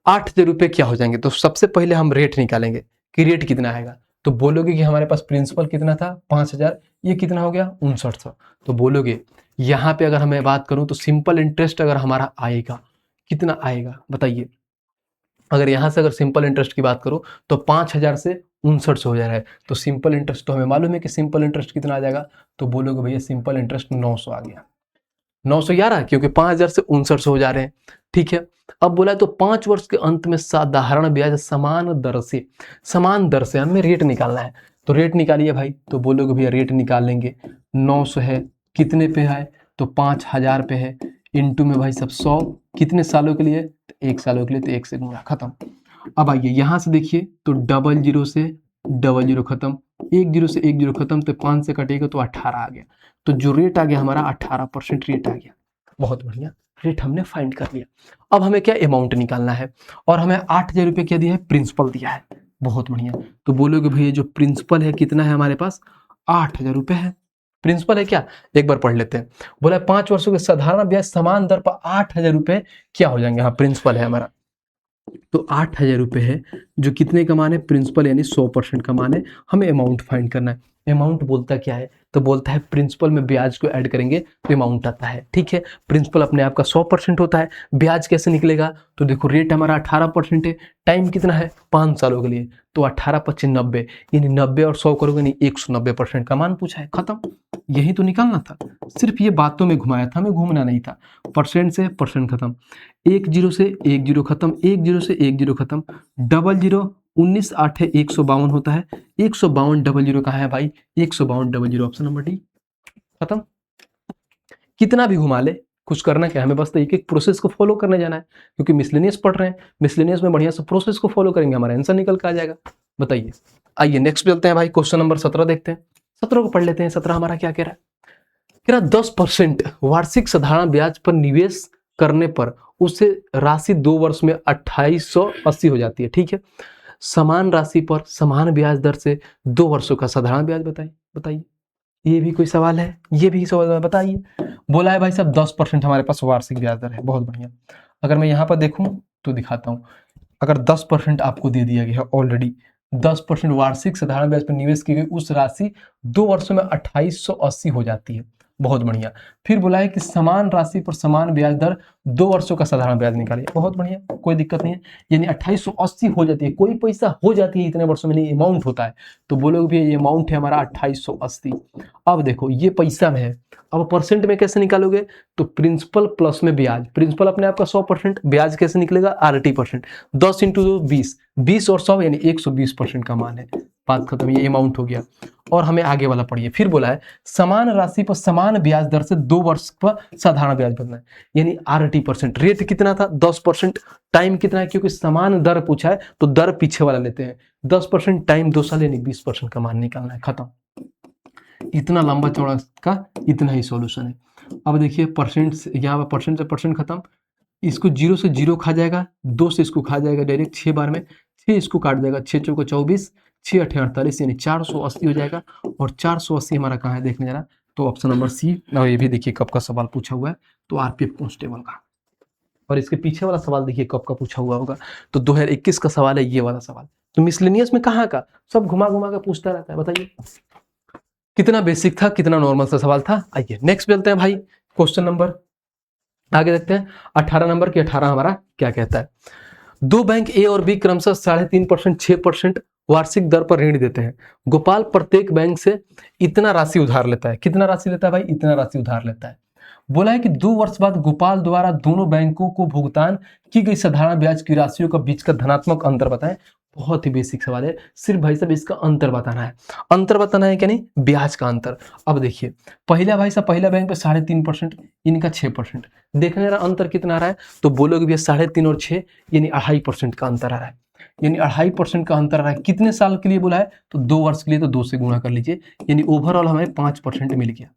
8000 रुपए क्या हो जाएंगे। तो सबसे पहले हम रेट निकालेंगे कि रेट कितना आएगा। तो बोलोगे कि हमारे पास प्रिंसिपल कितना था 5000, ये कितना हो गया 5900। तो बोलोगे यहाँ पे अगर हमें बात करूं तो सिंपल इंटरेस्ट अगर हमारा आएगा कितना आएगा बताइए। अगर यहाँ से अगर सिंपल इंटरेस्ट की बात करो तो 5000 से 5900 हो जा रहा है, तो सिंपल इंटरेस्ट तो हमें मालूम है कि सिंपल इंटरेस्ट कितना आ जाएगा। तो बोलोगे भैया सिंपल इंटरेस्ट 900 आ गया, 911, क्योंकि 5000 से 5900 हो जा रहे हैं। ठीक है, अब बोला है तो 5 वर्ष के अंत में साधारण ब्याज समान दर से हमें रेट निकालना है। तो रेट निकालिए भाई, तो बोलोगे भैया रेट निकाल लेंगे, 900 है, कितने पे है तो 5000 पे है, इंटू में भाई सब 100, कितने सालों के लिए, तो 1 सालों के लिए, तो 1 से गुणा, खत्म। अब आइए यहाँ से देखिए, तो 00 से 00 खत्म, 10 से 10 खत्म, तो 5 से कटेगा तो 18 आ गया। तो जो रेट आ गया हमारा 18% रेट आ गया। बहुत बढ़िया, रेट हमने फाइंड कर लिया। अब हमें क्या अमाउंट निकालना है, और हमें 8000 रुपये क्या दिया है, प्रिंसिपल दिया है। बहुत बढ़िया, तो बोलोगे भैया जो प्रिंसिपल है कितना है हमारे पास, 8000 रुपये है। प्रिंसिपल है क्या, एक बार पढ़ लेते हैं। बोला 5 वर्षों के साधारण ब्याज समान दर पर 8000 रुपये क्या हो जाएंगे। हाँ प्रिंसिपल है हमारा, तो 8000 रुपये है, जो कितने का मान है, प्रिंसिपल यानी 100% का मान है। हमें अमाउंट फाइंड करना है। अमाउंट बोलता क्या है, तो बोलता है प्रिंसिपल में ब्याज को ऐड करेंगे तो अमाउंट आता है। ठीक है, प्रिंसिपल अपने आप का 100% होता है, ब्याज कैसे निकलेगा, तो देखो रेट हमारा 18% है, टाइम कितना है 5 सालों के लिए, तो 18 25 90, यानी 90 और 100 करोगे नहीं 190% का मान पूछा है, खत्म। यही तो निकालना था, सिर्फ ये बातों में घुमाया था, हमें घूमना नहीं था। परसेंट से परसेंट खत्म, 10 से 10 खत्म, 10 से 10 खत्म, 00 19 8 है 152 होता है, 152 00 कहाँ है भाई, 152 00, ऑप्शन नंबर डी, खत्म। कितना भी घुमा ले, कुछ करना क्या, हमें बस एक एक प्रोसेस को फॉलो करने जाना है, क्योंकि मिसलेनियस पढ़ रहे हैं, मिसलेनियस में बढ़िया से प्रोसेस को फॉलो करेंगे, हमारा आंसर निकल के आ जाएगा। बताइए, आइए नेक्स्ट चलते हैं भाई, क्वेश्चन नंबर 17 देखते हैं। 17 को पढ़ लेते हैं। 17 हमारा क्या कह रहा है, कह रहा 10% वार्षिक साधारण ब्याज पर निवेश करने पर उसे राशि 2 वर्ष में 2880 हो जाती है। ठीक है, समान राशि पर समान ब्याज दर से 2 वर्षों का साधारण ब्याज बताइए। ये भी कोई सवाल है, ये भी सवाल है, बताइए। बोला है भाई साहब 10% हमारे पास वार्षिक ब्याज दर है। बहुत बढ़िया, अगर मैं यहाँ पर देखूं तो दिखाता हूँ। अगर 10% आपको दे दिया गया है ऑलरेडी, 10% वार्षिक साधारण ब्याज पर निवेश की गई उस राशि 2 वर्षों में 2880 हो जाती है। बहुत बढ़िया, फिर बोला है कि समान राशि पर समान ब्याज दर 2 वर्षों का साधारण ब्याज निकालिए। बहुत बढ़िया, कोई दिक्कत नहीं है, यानी 2880 हो जाती है, कोई पैसा हो जाती है इतने वर्षों में, नहीं अमाउंट होता है। तो बोलोगे ये अमाउंट है हमारा 2880। अब देखो ये पैसा में है, अब परसेंट में कैसे निकालोगे, तो प्रिंसिपल प्लस में ब्याज, प्रिंसिपल अपने आप का 100%, ब्याज कैसे निकलेगा RT%, 10 × 2 20, 20 और 100 यानी 120% का मान है। बात खत्म, ये अमाउंट हो गया। और हमें आगे वाला पढ़िए, फिर बोला है समान राशि पर समान ब्याज दर से 2 वर्ष पर साधारण ब्याज बनना है, यानी RT%, रेट कितना था 10%, टाइम कितना है, क्योंकि समान दर पूछा है तो दर पीछे वाला लेते हैं, 10% टाइम 2 साल यानी 20% का मान निकालना है, खत्म। इतना लंबा चौड़ा का इतना ही सॉल्यूशन है। अब देखिए परसेंट, यहाँ पर परसेंट से परसेंट खत्म, इसको 0 से 0 खा जाएगा, 2 से इसको खा जाएगा डायरेक्ट 6 बार में, 6 इसको काट देगा, 6 चौको 24, 6 8 48 यानी 480 हो जाएगा। और 480 हमारा कहाँ है देखने जाना, तो ऑप्शन नंबर सी। और ये भी देखिए कब का सवाल पूछा हुआ है, तो RPF कांस्टेबल का। और इसके पीछे वाला सवाल देखिए कब का पूछा हुआ होगा, तो 2021 का सवाल है ये वाला सवाल। तो मिसलेनियस में कहाँ का, सब घुमा घुमा कर पूछता रहता है। बताइए कितना बेसिक था, कितना नॉर्मल सा सवाल था। आइए नेक्स्ट चलते हैं भाई, क्वेश्चन नंबर आगे देखते हैं 18 नंबर की 18 हमारा क्या कहता है। दो बैंक ए और बी क्रमशः 3.5%, 6% वार्षिक दर पर ऋण देते हैं। गोपाल प्रत्येक बैंक से इतना राशि उधार लेता है। कितना राशि लेता है भाई? इतना राशि उधार लेता है। बोला है कि 2 वर्ष बाद गोपाल द्वारा दोनों बैंकों को भुगतान की गई साधारण ब्याज की राशियों का बीच का धनात्मक अंतर बताएं। बहुत ही बेसिक सवाल है, सिर्फ भाई साहब इसका अंतर बताना है। अंतर बताना है क्या? नहीं, ब्याज का अंतर। अब देखिए, पहला भाई साहब पहला बैंक पे 3.5%, इनका 6%। देखने रहा अंतर कितना आ रहा है, तो बोलोगे भैया 3.5 और 6 यानी 2.5% का अंतर आ रहा है। यानी 2.5% का अंतर आ रहा है। कितने साल के लिए बोला है? तो 2 वर्ष के लिए, तो 2 से गुणा कर लीजिए, यानी ओवरऑल हमें 5% मिल गया।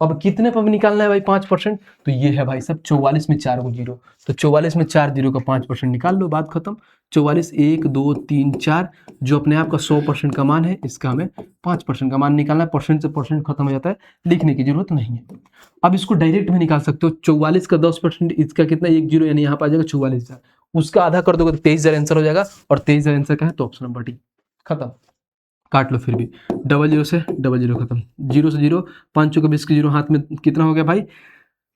अब कितने पर निकालना है भाई 5%? तो ये है भाई साहब 44 में 4 को जीरो, तो 44 में 4 जीरो का 5% निकाल लो, बात खत्म। 44 1 2 3 4 जो अपने आप का 100% का मान है, इसका हमें 5% का मान निकालना है। परसेंट से परसेंट खत्म हो जाता है, लिखने की जरूरत नहीं है। अब इसको डायरेक्ट में निकाल सकते हो। 44 का 10%, इसका कितना? 1 जीरो, यानी यहाँ पर आ जाएगा 44,000। उसका आधा कर दोगे तो 23,000 आंसर हो जाएगा, और 23,000 आंसर का है तो ऑप्शन नंबर डी। खत्म, काट लो फिर भी। 00 से 00 खत्म, 0 से 0, 5 चौका 20 के 0 हाथ में कितना हो गया भाई?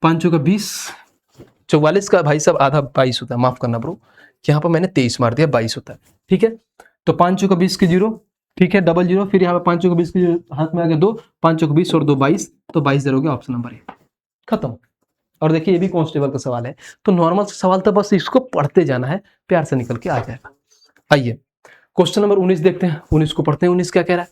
5 चौका 20, 44 का भाई साहब आधा 22 होता है, माफ करना ब्रो, यहाँ पर मैंने 23 मार दिया, 22 होता है। ठीक है, तो 5 चौका 20 के 0, ठीक है, 00, फिर यहाँ पर 5 चौका 20 के हाथ में आ गया 2, 5 चौका 20 और 2 22, तो 22,000 हो गया, ऑप्शन नंबर ए। खत्म। और देखिए ये भी कांस्टेबल का सवाल है, तो नॉर्मल सवाल था, बस इसको पढ़ते जाना है, प्यार से निकल के आ जाएगा। आइए क्वेश्चन नंबर 19 देखते हैं। 19 को पढ़ते हैं। 19 क्या कह रहा है?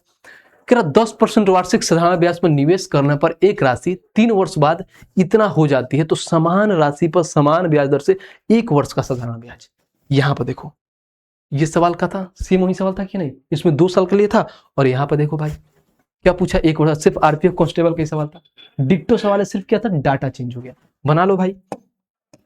कह रहा 10% वार्षिक साधारण ब्याज पर निवेश करने पर एक राशि 3 वर्ष बाद इतना हो जाती है, तो समान राशि पर समान ब्याज दर से 1 वर्ष का साधारण ब्याज। यहां पर देखो, ये सवाल का था, सेम वही सवाल था कि नहीं? इसमें 2 साल के लिए था, और यहाँ पर देखो भाई क्या पूछा, 1 वर्ष। सिर्फ आरपीएफ कांस्टेबल का ही सवाल था, डिक्टो सवाल है, सिर्फ क्या था, डाटा चेंज हो गया। बना लो भाई।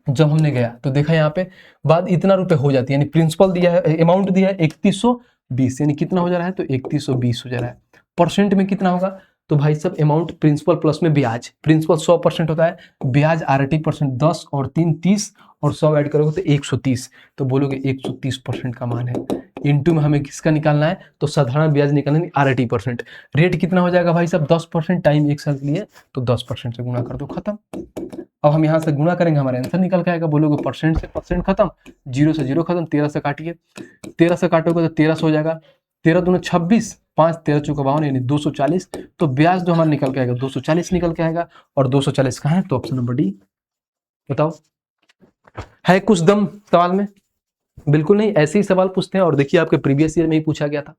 जब हमने गया तो देखा यहाँ पे बाद इतना रुपए हो जाती है, यानी प्रिंसिपल दिया है, अमाउंट दिया है 3120, यानी कितना हो जा रहा है? तो 3120 हो जा रहा है। परसेंट में कितना होगा? तो भाई सब अमाउंट प्रिंसिपल प्लस में ब्याज, प्रिंसिपल 100% होता है, ब्याज RT% 10 और 3 30, और 100 ऐड करोगे तो 130, तो बोलोगे 130% का मान है। इनटू में हमें किसका निकालना है? तो साधारण ब्याज निकालना है, RT%। रेट कितना हो जाएगा भाई साहब? 10% टाइम 1 साल के लिए, तो 10% से गुणा कर दो, खत्म। अब हम यहाँ से गुणा करेंगे, हमारा आंसर निकल के आएगा। बोलोगे परसेंट से परसेंट खत्म, 0 से 0 खत्म, 13 से काटिए, 13 से काटोगे तो 1300 हो जाएगा, 13 दूना 26, 5 13 चौका 52, यानी 240, तो ब्याज जो हमारा निकल के आएगा 240 निकल के आएगा, और 240 कहाँ है? तो ऑप्शन नंबर डी। बताओ, है कुछ दम सवाल में? बिल्कुल नहीं, ऐसे ही सवाल पूछते हैं, और देखिए आपके प्रीवियस ईयर में ही पूछा गया था।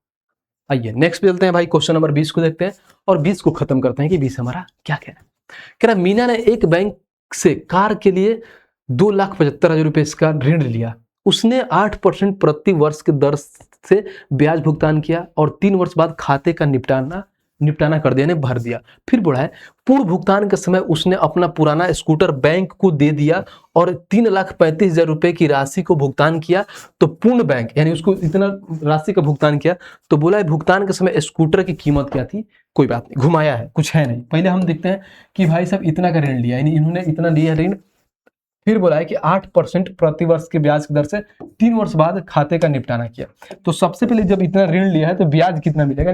आइए नेक्स्ट पे चलते हैं भाई, क्वेश्चन नंबर 20 को देखते हैं, और 20 को खत्म करते हैं कि 20 हमारा क्या कह रहा है। कह रहा मीना ने एक बैंक से कार के लिए 2,75,000 रुपए का ऋण लिया। उसने 8% प्रति वर्ष के दर से ब्याज भुगतान किया, और 3 वर्ष बाद खाते का निपटाना कर दिया, ने भर दिया। फिर बोला है पूर्ण भुगतान के समय उसने अपना पुराना स्कूटर बैंक को दे दिया, और 3,35,000 रुपए की राशि को भुगतान किया। तो पूर्ण बैंक यानी उसको इतना राशि का भुगतान किया, तो बोला है भुगतान के समय स्कूटर की कीमत क्या थी? कोई बात नहीं, घुमाया है, कुछ है नहीं। पहले हम देखते हैं कि भाई साहब इतना का ऋण लिया, यानी इन्होंने इतना लिया ऋण। फिर बोला है कि 8% प्रति वर्ष के ब्याज की दर से 3 वर्ष बाद खाते का निपटाना किया। तो सबसे पहले जब इतना ऋण लिया है तो ब्याज कितना मिलेगा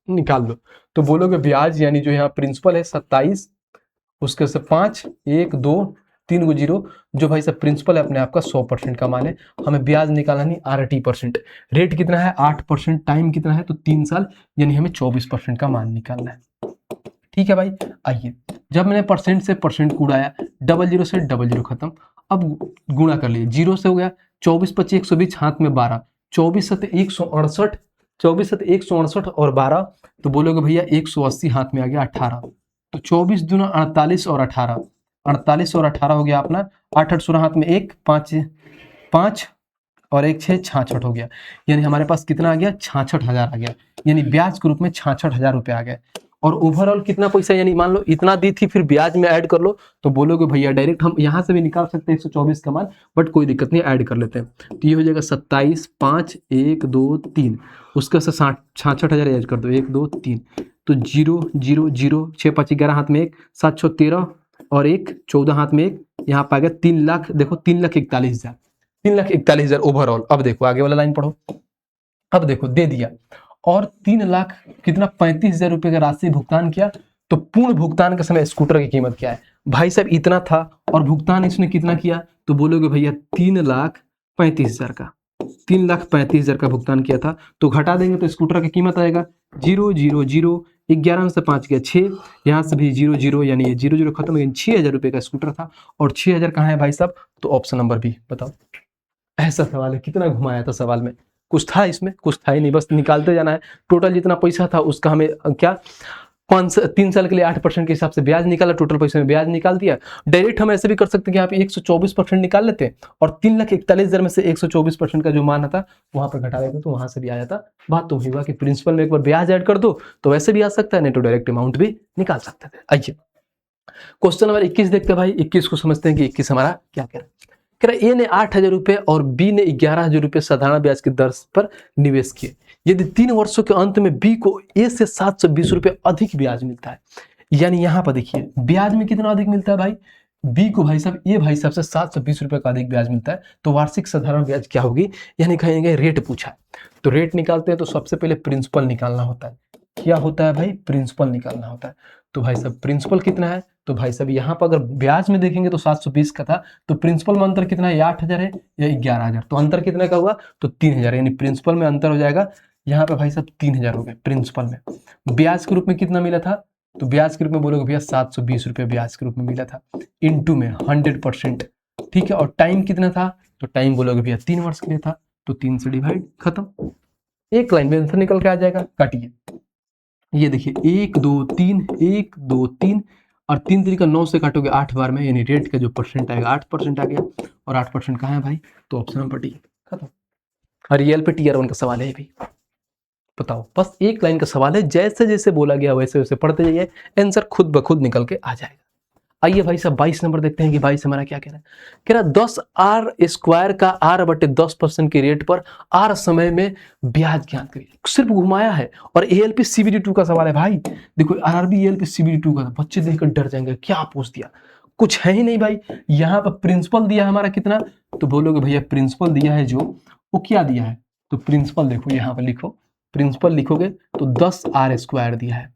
निकाल लो। तो बोलोगे ब्याज यानी जो यहाँ प्रिंसिपल है 27, उसके से 5 1 2 3 को 0, जो भाई साहब प्रिंसिपल है अपने आप का 100% का मान है। हमें ब्याज निकालना नहीं, RT%। रेट कितना है? 8%। टाइम कितना है? तो 3 साल, यानी हमें 24% का मान निकालना है। ठीक है भाई। आइए, जब मैंने परसेंट से परसेंट को उड़ाया, 00 से 00 खत्म। अब गुणा कर लिए, 0 से हो गया 24 25 120, हाथ में 12, 24 7 168, 24 7 168 और 12, तो बोलोगे भैया 180, हाथ में आ गया 18, तो 24 दूना 48 और 18, 48 और 18 हो गया अपना 8 8 16, हाथ में 1 5 5 और 1 6 66 हो गया। यानी हमारे पास कितना आ गया? 66,000 आ गया, यानी ब्याज के रूप में 66,000 रुपए आ गए। और ओवरऑल कितना पैसा, यानी मान लो इतना दी थी, फिर ब्याज में ऐड कर लो, तो बोलोगे भैया डायरेक्ट हम यहाँ से भी निकाल सकते हैं 124 का मान, बट कोई दिक्कत नहीं, ऐड कर लेते हैं। तो ये हो जाएगा 27 5 1 2 3, उसका से 66,000 ऐड कर दो, 1 2 3, तो 0 0 0 6 5 11, हाथ में 1 7 6 13 और 1 14, हाथ में 1, यहाँ पे आ गया 3 लाख। देखो 3,41,000, 3,41,000 ओवरऑल। अब देखो आगे वाला लाइन पढ़ो। अब देखो दे दिया, और 3 लाख कितना 35,000 रुपए का राशि भुगतान किया, तो पूर्ण भुगतान के समय स्कूटर की कीमत क्या है भाई साहब, इतना था और भुगतान इसने कितना किया, तो बोलोगे भैया 3,35,000 का, 3,35,000 का भुगतान किया था। तो घटा देंगे तो स्कूटर की कीमत आएगा 0,0,0, 11 में से 5 गया 6, यहाँ से भी 0,0 यानी ये 0,0 खत्म हो गया, 6,000 रुपये का स्कूटर था। और 6,000 कहाँ है भाई साहब, तो ऑप्शन नंबर बी। बताओ ऐसा सवाल है, कितना घुमाया था सवाल में, कुछ था इसमें, कुछ था ही नहीं, बस निकालते जाना है। टोटल जितना पैसा था उसका हमें क्या 3 साल के लिए 8% के हिसाब से ब्याज निकाला, टोटल पैसे में ब्याज निकाल दिया। डायरेक्ट हम ऐसे भी कर सकते हैं कि यहाँ पे 124% निकाल लेते हैं और 3,41,000 में से 124% का जो मान था वहां पर घटा देते तो वहां से भी आ जाता। बात तो हुआ कि प्रिंसिपल में एक बार ब्याज ऐड कर दो तो वैसे भी आ सकता है, नहीं तो डायरेक्ट अमाउंट भी निकाल सकते थे। आइए क्वेश्चन नंबर 21 देखते हैं भाई। 21 को समझते हैं कि 21 हमारा क्या कह रहा है। कह रहा है ए ने 8,000 रुपए और बी ने 11,000 रुपए साधारण ब्याज की दर पर निवेश किए। यदि 3 वर्षों के अंत में बी को ए से 720 रुपए अधिक ब्याज मिलता है, यानी यहाँ पर देखिए ब्याज में कितना अधिक मिलता है भाई, बी को भाई साहब ए भाई साहब से 720 रुपए का अधिक ब्याज मिलता है, तो वार्षिक साधारण ब्याज क्या होगी, यानी कहेंगे रेट पूछा है। तो रेट निकालते हैं तो सबसे पहले प्रिंसिपल निकालना होता है। क्या होता है भाई, प्रिंसिपल निकालना होता है। तो भाई साहब प्रिंसिपल कितना है, तो भाई साहब यहाँ पर अगर ब्याज में देखेंगे तो 720 का था, तो प्रिंसिपल में अंतर कितना है, 8,000 है या 11,000, तो अंतर कितना का हुआ, तो 3,000, यानी प्रिंसिपल में अंतर हो जाएगा यहाँ पे भाई साहब 3,000 हो गए प्रिंसिपल में। ब्याज के रूप में कितना मिला था, तो ब्याज के रूप में बोलोगे भैया 720 रुपये ब्याज के रूप में मिला था, इंटू में 100%, ठीक है। और टाइम कितना था, तो टाइम बोलोगे भैया 3 वर्ष के लिए था, तो 3 से डिवाइड, खत्म। एक लाइन में आंसर निकल के आ जाएगा। काटिए, ये देखिए 1 2 3, 1 2 3 और 3 तरीका 9 से काटोगे 8 बार में, यानी रेट का जो परसेंट आएगा 8% आ गया। और 8% कहाँ है भाई, तो ऑप्शन नंबर डी, खत्म। और रियल पे टीयर 1 का सवाल है भी, बताओ बस एक लाइन का सवाल है, जैसे जैसे बोला गया वैसे वैसे पढ़ते जाइए, आंसर खुद ब खुद निकल के आ जाएगा। आइए भाई साहब 22 नंबर देखते हैं कि भाई से हमारा क्या कह रहा है। कह रहा 10r² का r/10% के रेट पर r समय में ब्याज ज्ञात करिए। सिर्फ घुमाया है और ALP CBD2 का सवाल है भाई। देखो RRB ALP CBD2 का, बच्चे देखकर डर जाएंगे क्या पूछ दिया, कुछ है ही नहीं भाई। यहाँ पर प्रिंसिपल दिया हमारा कितना, तो बोलोगे भैया प्रिंसिपल दिया है जो, वो क्या दिया है, तो प्रिंसिपल देखो यहाँ पर लिखो, प्रिंसिपल लिखोगे तो 10r² दिया है।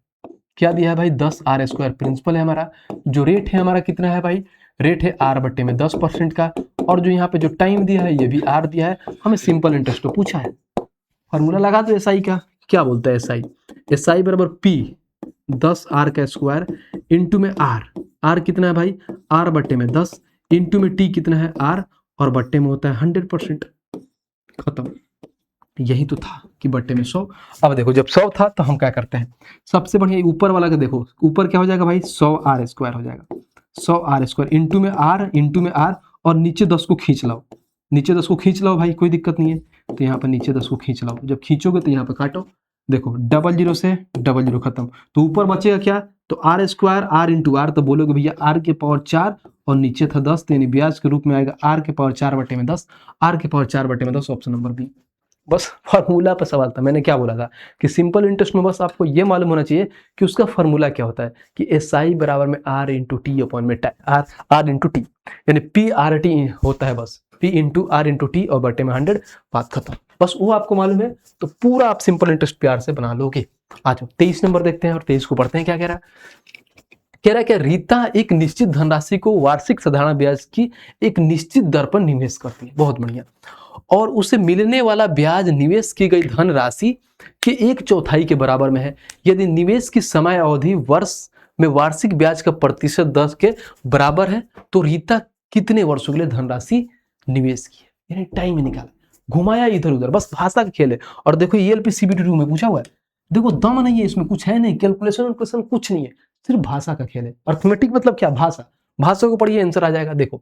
क्या दिया है भाई, 10r² प्रिंसिपल है हमारा। जो रेट है हमारा कितना है भाई, रेट है r/10% का। और जो यहाँ पे जो टाइम दिया है ये भी r दिया है। हमें सिंपल इंटरेस्ट तो पूछा है, फॉर्मूला लगा दो SI का। क्या बोलता है SI बराबर P 10r² इंटू में r कितना है भाई, r/10 इंटू में t कितना है r, और बट्टे में होता है 100%, खत्म। यही तो था कि बट्टे में 100। अब देखो जब 100 था तो हम क्या करते हैं, सबसे बढ़िया ऊपर वाला का देखो, ऊपर क्या हो जाएगा भाई 100r² हो जाएगा, 100r² इंटू में r और नीचे 10 को खींच लाओ, नीचे 10 को खींच लाओ भाई, कोई दिक्कत नहीं है। तो यहाँ पर नीचे 10 को खींच लाओ, जब खींचोगे तो यहाँ पर काटो, देखो 00 से 00 खत्म, तो ऊपर बचेगा क्या, तो r² r इंटू r, तो बोलोगे भैया r के पावर 4 और नीचे था 10, तो यानी ब्याज के रूप में आएगा r के पावर 4/10, r के पावर 4/10, ऑप्शन नंबर बी। बस फार्मूला पर सवाल था। मैंने क्या बोला था कि सिंपल इंटरेस्ट में बस आपको ये मालूम होना चाहिए कि उसका फार्मूला क्या होता है, कि SI बराबर में r इंटू टी अपॉन में r इंटू टी, यानी PRT होता है, बस P into R into T और बटे में 100, बात खत्म। बस वो आपको मालूम है तो पूरा आप सिंपल इंटरेस्ट प्यार से बना लोगे। आ जाओ 23 नंबर देखते हैं और 23 को पढ़ते हैं। क्या कह रहा है कि रीता एक निश्चित धनराशि को वार्षिक साधारण ब्याज की एक निश्चित दर पर निवेश करती है, बहुत बढ़िया, और उसे मिलने वाला ब्याज निवेश की गई धनराशि के 1/4 के बराबर में है। यदि निवेश की समय अवधि वर्ष में वार्षिक ब्याज का प्रतिशत 10 के बराबर है तो रीता कितने वर्षों के लिए धनराशि निवेश की है, यानी टाइम निकाला, घुमाया इधर उधर, बस भाषा का खेल है। और देखो ELP CBD2 में पूछा हुआ है, देखो दम नहीं है इसमें, कुछ है नहीं, कैलकुलेशन कुछ नहीं है, सिर्फ भाषा का खेल है। अर्थमेटिक मतलब क्या, भाषा को पढ़िए आंसर आ जाएगा। देखो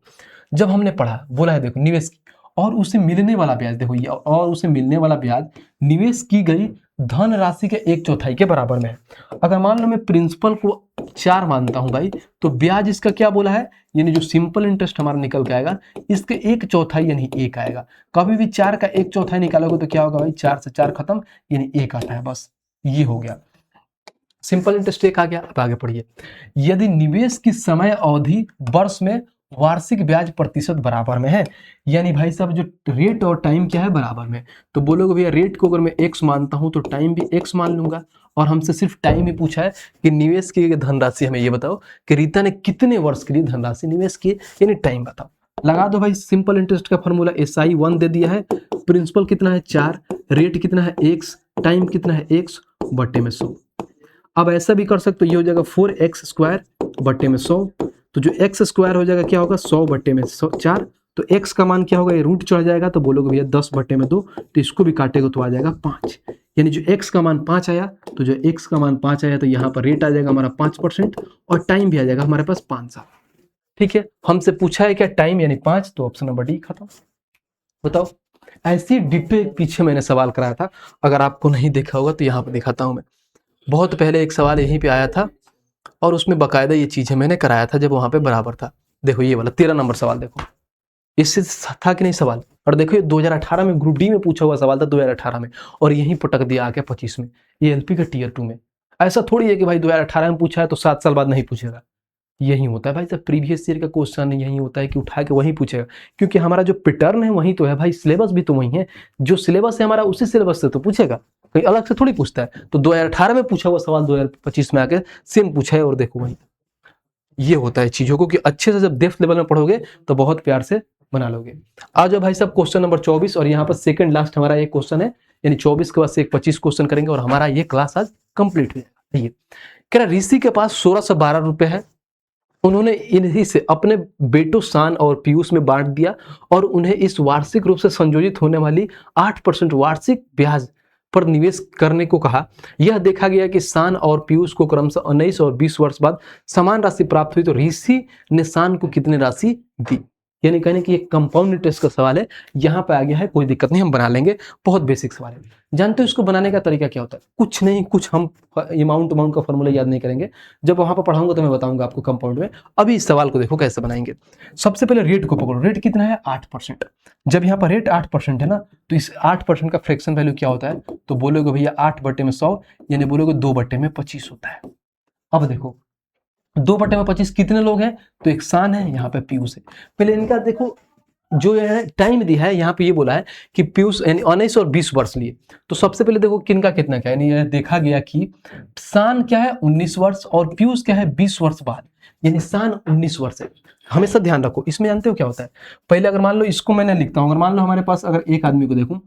जब हमने पढ़ा, बोला है देखो निवेश और उसे मिलने वाला ब्याज, देखो ये और उसे मिलने वाला ब्याज निवेश की गई धनराशि के 1/4 के बराबर में है। अगर मान लो मैं प्रिंसिपल को 4 मानता हूं भाई, तो ब्याज इसका क्या बोला है, यानी जो सिंपल इंटरेस्ट हमारा निकल के आएगा इसके 1/4 यानी 1 आएगा। कभी भी 4 का 1/4 निकालोगे तो क्या होगा भाई, 4 से 4 खत्म, यानी 1 आता है, बस ये हो गया सिंपल इंटरेस्ट 1 आ गया। अब आगे पढ़िए, यदि निवेश की समय अवधि वर्ष में वार्षिक ब्याज प्रतिशत बराबर में है, यानी भाई साहब जो रेट और टाइम क्या है बराबर में, तो बोलोगे भैया रेट को अगर मैं x मानता हूं तो टाइम भी x मान लूंगा, और हमसे सिर्फ टाइम ही पूछा है कि निवेश की धनराशि हमें ये बताओ कि रीता ने कितने वर्ष के लिए धनराशि निवेश की, यानी टाइम बताओ। लगा दो भाई, सिंपल इंटरेस्ट का फॉर्मूला SI 1 दे दिया है, प्रिंसिपल कितना है 4, रेट कितना है x, टाइम कितना है x बट्टे में 100। अब ऐसा भी कर सकते हो, ये हो जाएगा 4x स्क्वायर बट्टे में 100, तो जो x स्क्वायर हो जाएगा क्या होगा 100 बट्टे में 4, तो x का मान क्या होगा, ये रूट चढ़ जाएगा तो बोलोगे भैया 10 बट्टे में 2, तो इसको भी काटेगा तो आ जाएगा 5, यानी जो x का मान 5 आया, तो जो x का मान 5 आया तो यहाँ पर रेट आ जाएगा हमारा 5% और टाइम भी आ जाएगा हमारे पास 5 साल। ठीक है, हमसे पूछा है क्या टाइम यानी 5, तो ऑप्शन नंबर डी खत्म। बताओ, ऐसी डिट्टो एक पीछे मैंने सवाल कराया था, अगर आपको नहीं देखा होगा तो यहाँ पर दिखाता हूँ मैं। बहुत पहले एक सवाल यहीं पे आया था और उसमें बाकायदा ये चीजें मैंने कराया था जब वहां पे बराबर था। देखो ये वाला 13 नंबर सवाल, देखो इससे था कि नहीं सवाल। और देखो ये 2018 में ग्रुप डी में पूछा हुआ सवाल था 2018 में, और यहीं पटक दिया आके 25 में, ये एलपी का टियर 2 में। ऐसा थोड़ी है कि भाई 2018 में पूछा है तो 7 साल बाद नहीं पूछेगा, यही होता है भाई साहब, प्रीवियस ईयर का क्वेश्चन यही होता है कि उठा के वहीं पूछेगा, क्योंकि हमारा जो पैटर्न है वही तो है भाई, सिलेबस भी तो वही है, जो सिलेबस है हमारा उसी सिलेबस से तो पूछेगा, कोई अलग से थोड़ी पूछता है। तो 2018 में पूछा हुआ सवाल 2025 में आके सेम पूछा है, और देखो वही ये होता है चीजों को कि अच्छे से जब डेप्थ लेवल में पढ़ोगे तो बहुत प्यार से बना लोगे। आ जाओ भाई साहब क्वेश्चन नंबर 24, और यहाँ पर सेकंड लास्ट हमारा एक क्वेश्चन है, यानी 24 के बाद से एक 25 क्वेश्चन करेंगे और हमारा ये क्लास आज कंप्लीट हो जाएगा। ये कह रहा ऋषि के पास 1612 रुपए है, उन्होंने इन्हीं से अपने बेटों शान और पीयूष में बांट दिया और उन्हें इस वार्षिक रूप से संयोजित होने वाली 8% वार्षिक ब्याज पर निवेश करने को कहा। यह देखा गया कि शान और पीयूष को क्रमशः 19 और 20 वर्ष बाद समान राशि प्राप्त हुई, तो ऋषि ने शान को कितनी राशि दी। यानी कहने की एक कंपाउंड इंटरेस्ट का सवाल है, यहाँ पे आ गया है, कोई दिक्कत नहीं, हम बना लेंगे, बहुत बेसिक सवाल है। जानते हो इसको बनाने का तरीका क्या होता है? कुछ नहीं, कुछ हम अमाउंट का फॉर्मूला याद नहीं करेंगे, जब वहां पर पढ़ाऊंगा तो मैं बताऊंगा आपको कंपाउंड में। अभी इस सवाल को देखो कैसे बनाएंगे। सबसे पहले रेट को पकड़ो, रेट कितना है 8%। जब यहाँ पर रेट 8% है ना, तो इस 8% का फ्रैक्शन वैल्यू क्या होता है, तो बोलोगे भैया 8 बटे में 100, यानी बोलोगे 2 बटे में 25 होता है। अब देखो 2 बटे में 25 कितने लोग हैं, तो एक शान है, यहाँ पे पीयूष है। पहले इनका देखो जो है टाइम दिया है, यहाँ पे ये बोला है कि पीयूष यानी 19 और 20 वर्ष लिए, तो सबसे पहले देखो किनका कितना क्या है, यानी देखा गया कि शान क्या है 19 वर्ष और पीयूष क्या है 20 वर्ष बाद, यानी शान 19 वर्ष है। हमेशा ध्यान रखो इसमें, जानते हो क्या होता है, पहले अगर मान लो इसको मैंने लिखता हूं, अगर मान लो हमारे पास अगर एक आदमी को देखूं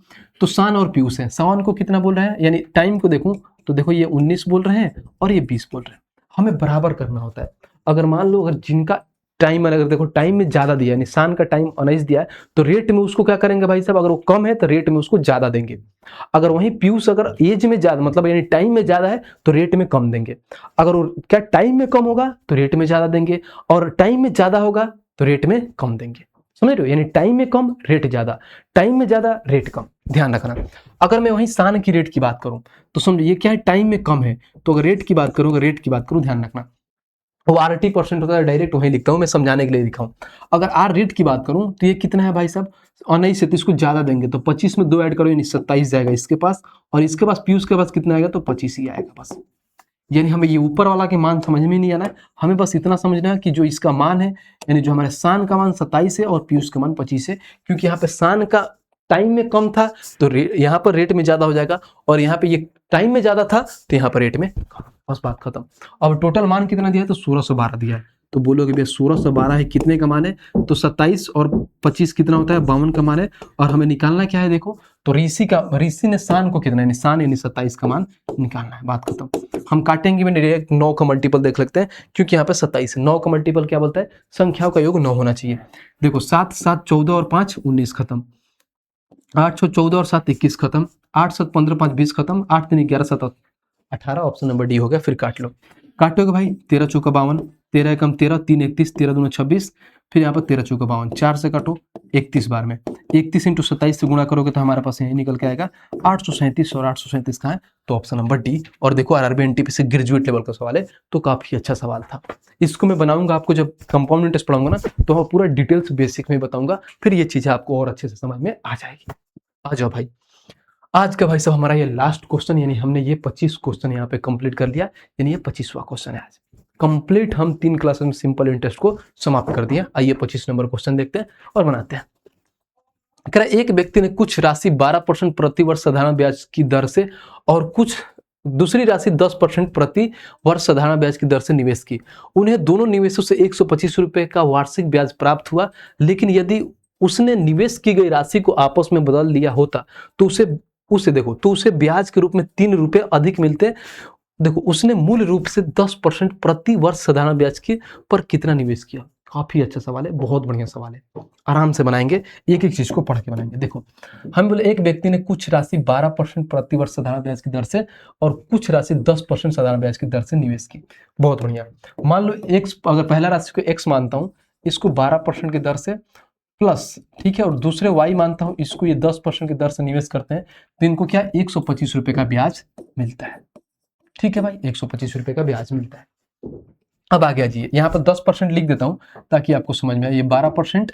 तो शान और पीयूष है, शान को कितना बोल रहे हैं, यानी टाइम को देखूं तो देखो ये 19 बोल रहे हैं और ये 20 बोल रहे हैं, हमें बराबर करना होता है। अगर मान लो अगर जिनका टाइम, अगर देखो टाइम में ज्यादा दिया है, निशान का टाइम 19 दिया है, तो रेट में उसको क्या करेंगे भाई साहब, अगर वो कम है तो रेट में उसको ज्यादा देंगे। अगर वहीं पीयूष अगर एज में ज्यादा, मतलब यानी टाइम में ज्यादा है तो रेट में कम देंगे। अगर वो क्या टाइम में कम होगा तो रेट में ज्यादा देंगे, और टाइम में ज्यादा होगा तो रेट में कम देंगे। समझ रहे हो, यानी टाइम में कम रेट ज्यादा, टाइम में ज्यादा रेट कम, ध्यान रखना। अगर मैं वहीं शान की रेट की बात करूं तो समझो ये क्या है, टाइम में कम है, तो अगर रेट की बात करूं, अगर रेट की बात करूं, ध्यान रखना वो RT% होता है, डायरेक्ट वहीं लिखता हूं, मैं समझाने के लिए लिखा हूं। अगर आर रेट की बात करूं तो ये कितना है भाई साहब 19 से, तो इसको ज्यादा देंगे, तो 25 में 2 ऐड करो यानी 27 जाएगा इसके पास, और इसके पास पीयूष के पास कितना आएगा, तो 25 ही आएगा बस। यानी हमें ये ऊपर वाला के मान समझ में नहीं आना है, हमें बस इतना समझना है कि जो इसका मान है, यानी जो हमारे शान का मान 27 है और पीयूष का मान 25 है, क्योंकि यहाँ पे शान का टाइम में कम था तो यहाँ पर रेट में ज्यादा हो जाएगा, और यहाँ पे ये टाइम में ज्यादा था तो यहाँ पर रेट में कम, बस बात खत्म। अब टोटल मान कितना दिया है, तो 1612 दिया है, तो बोलोगे भैया 1612 है कितने का मान है, तो 27 और 25 कितना होता है, 52 का मान है, और हमें निकालना क्या है, देखो तो ऋषि ने शान को कितना है, शान यानी 27 का मान निकालना है, बात खत्म। हम काटेंगे में डायरेक्ट 9 का मल्टीपल देख लेते हैं, क्योंकि यहाँ पे 27 है, 9 का मल्टीपल क्या बोलता है, संख्याओं का योग 9 होना चाहिए। देखो 7 7 14 और 5 19 खत्म, 8 6 14 और 7 21 खत्म, 8 7 15 5 20 खत्म, 8 3 11 7 18, ऑप्शन नंबर डी हो गया। फिर काट लो, काटोगे भाई 13 चौका 52, 13 एकम 13, 3 31, 13 दूना 26, फिर यहाँ पर 13 चौका 52, 4 से काटो 31 बार में, 31 इंटू 27 से गुणा करोगे तो हमारे पास यही निकल के आएगा 837, और 837 कहाँ है, तो ऑप्शन नंबर डी। और देखो आरआरबी एनटीपी से ग्रेजुएट लेवल का सवाल है, तो काफी अच्छा सवाल था। इसको मैं बनाऊंगा आपको जब कंपाउंड इंटरेस्ट पढ़ाऊंगा ना, तो मैं पूरा डिटेल्स बेसिक में बताऊंगा, फिर ये चीजें आपको और अच्छे से समझ में आ जाएगी। आ जाओ भाई, आज का भाई साहब हमारा ये लास्ट क्वेश्चन, यानी हमने ये 25 क्वेश्चन यहाँ पे कंप्लीट कर लिया, यानी ये 25वां क्वेश्चन है आज कंप्लीट। हम 3 क्लासेस में सिंपल इंटरेस्ट को समाप्त कर दिया। आइए 25 नंबर क्वेश्चन देखते हैं और बनाते हैं। कह रहा एक व्यक्ति ने कुछ राशि 12% प्रति वर्ष साधारण ब्याज की दर से और कुछ दूसरी राशि 10% प्रति वर्ष साधारण ब्याज की दर से निवेश की। उन्हें दोनों निवेशों से 125 रुपए का वार्षिक ब्याज प्राप्त हुआ, लेकिन यदि उसने निवेश की गई राशि को आपस में बदल लिया होता तो उसे ब्याज के रूप में 3 रुपए अधिक मिलते। देखो, उसने मूल रूप से 10% प्रति वर्ष साधारण ब्याज की पर कितना निवेश किया। काफी अच्छा सवाल है, बहुत बढ़िया सवाल है, आराम से बनाएंगे, एक एक चीज को पढ़ के बनाएंगे। देखो, हम बोले एक व्यक्ति ने कुछ राशि 12% प्रति वर्ष साधारण ब्याज की दर से और कुछ राशि 10% साधारण ब्याज की दर से निवेश की। बहुत बढ़िया। मान लो एक्स, अगर पहला राशि को एक्स मानता हूं, इसको 12% की दर से प्लस, ठीक है, और दूसरे वाई मानता हूं, इसको ये 10% की दर से निवेश करते हैं, तो इनको क्या 125 रुपए का ब्याज मिलता है। ठीक है भाई, 125 रुपए का ब्याज मिलता है। अब आ गया जी, यहाँ पर 10% लिख देता हूं ताकि आपको समझ में आए। ये 12%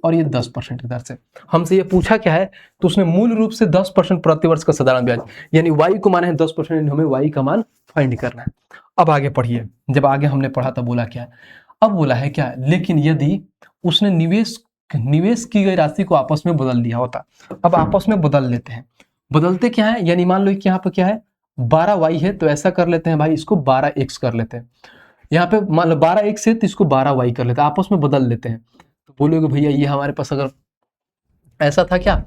और ये 10% की दर से हमसे ये पूछा क्या है, तो उसने मूल रूप से 10% प्रति वर्ष का साधारण ब्याज, यानी वाई को माना है 10%, हमें वाई का मान फाइंड करना है। अब आगे पढ़िए, जब आगे हमने पढ़ा तब बोला क्या, अब बोला है क्या, लेकिन यदि उसने निवेश की गई राशि को आपस में बदल दिया होता। अब आपस में बदल लेते हैं, बदलते क्या है, यानी मान लो कि यहाँ पर क्या है 12y है, तो ऐसा कर लेते हैं भाई, इसको 12x कर लेते हैं। यहाँ पे मान लो 12x है तो इसको 12y कर लेते हैं, आपस में बदल लेते हैं। तो बोलोगे भैया ये हमारे पास अगर ऐसा था क्या,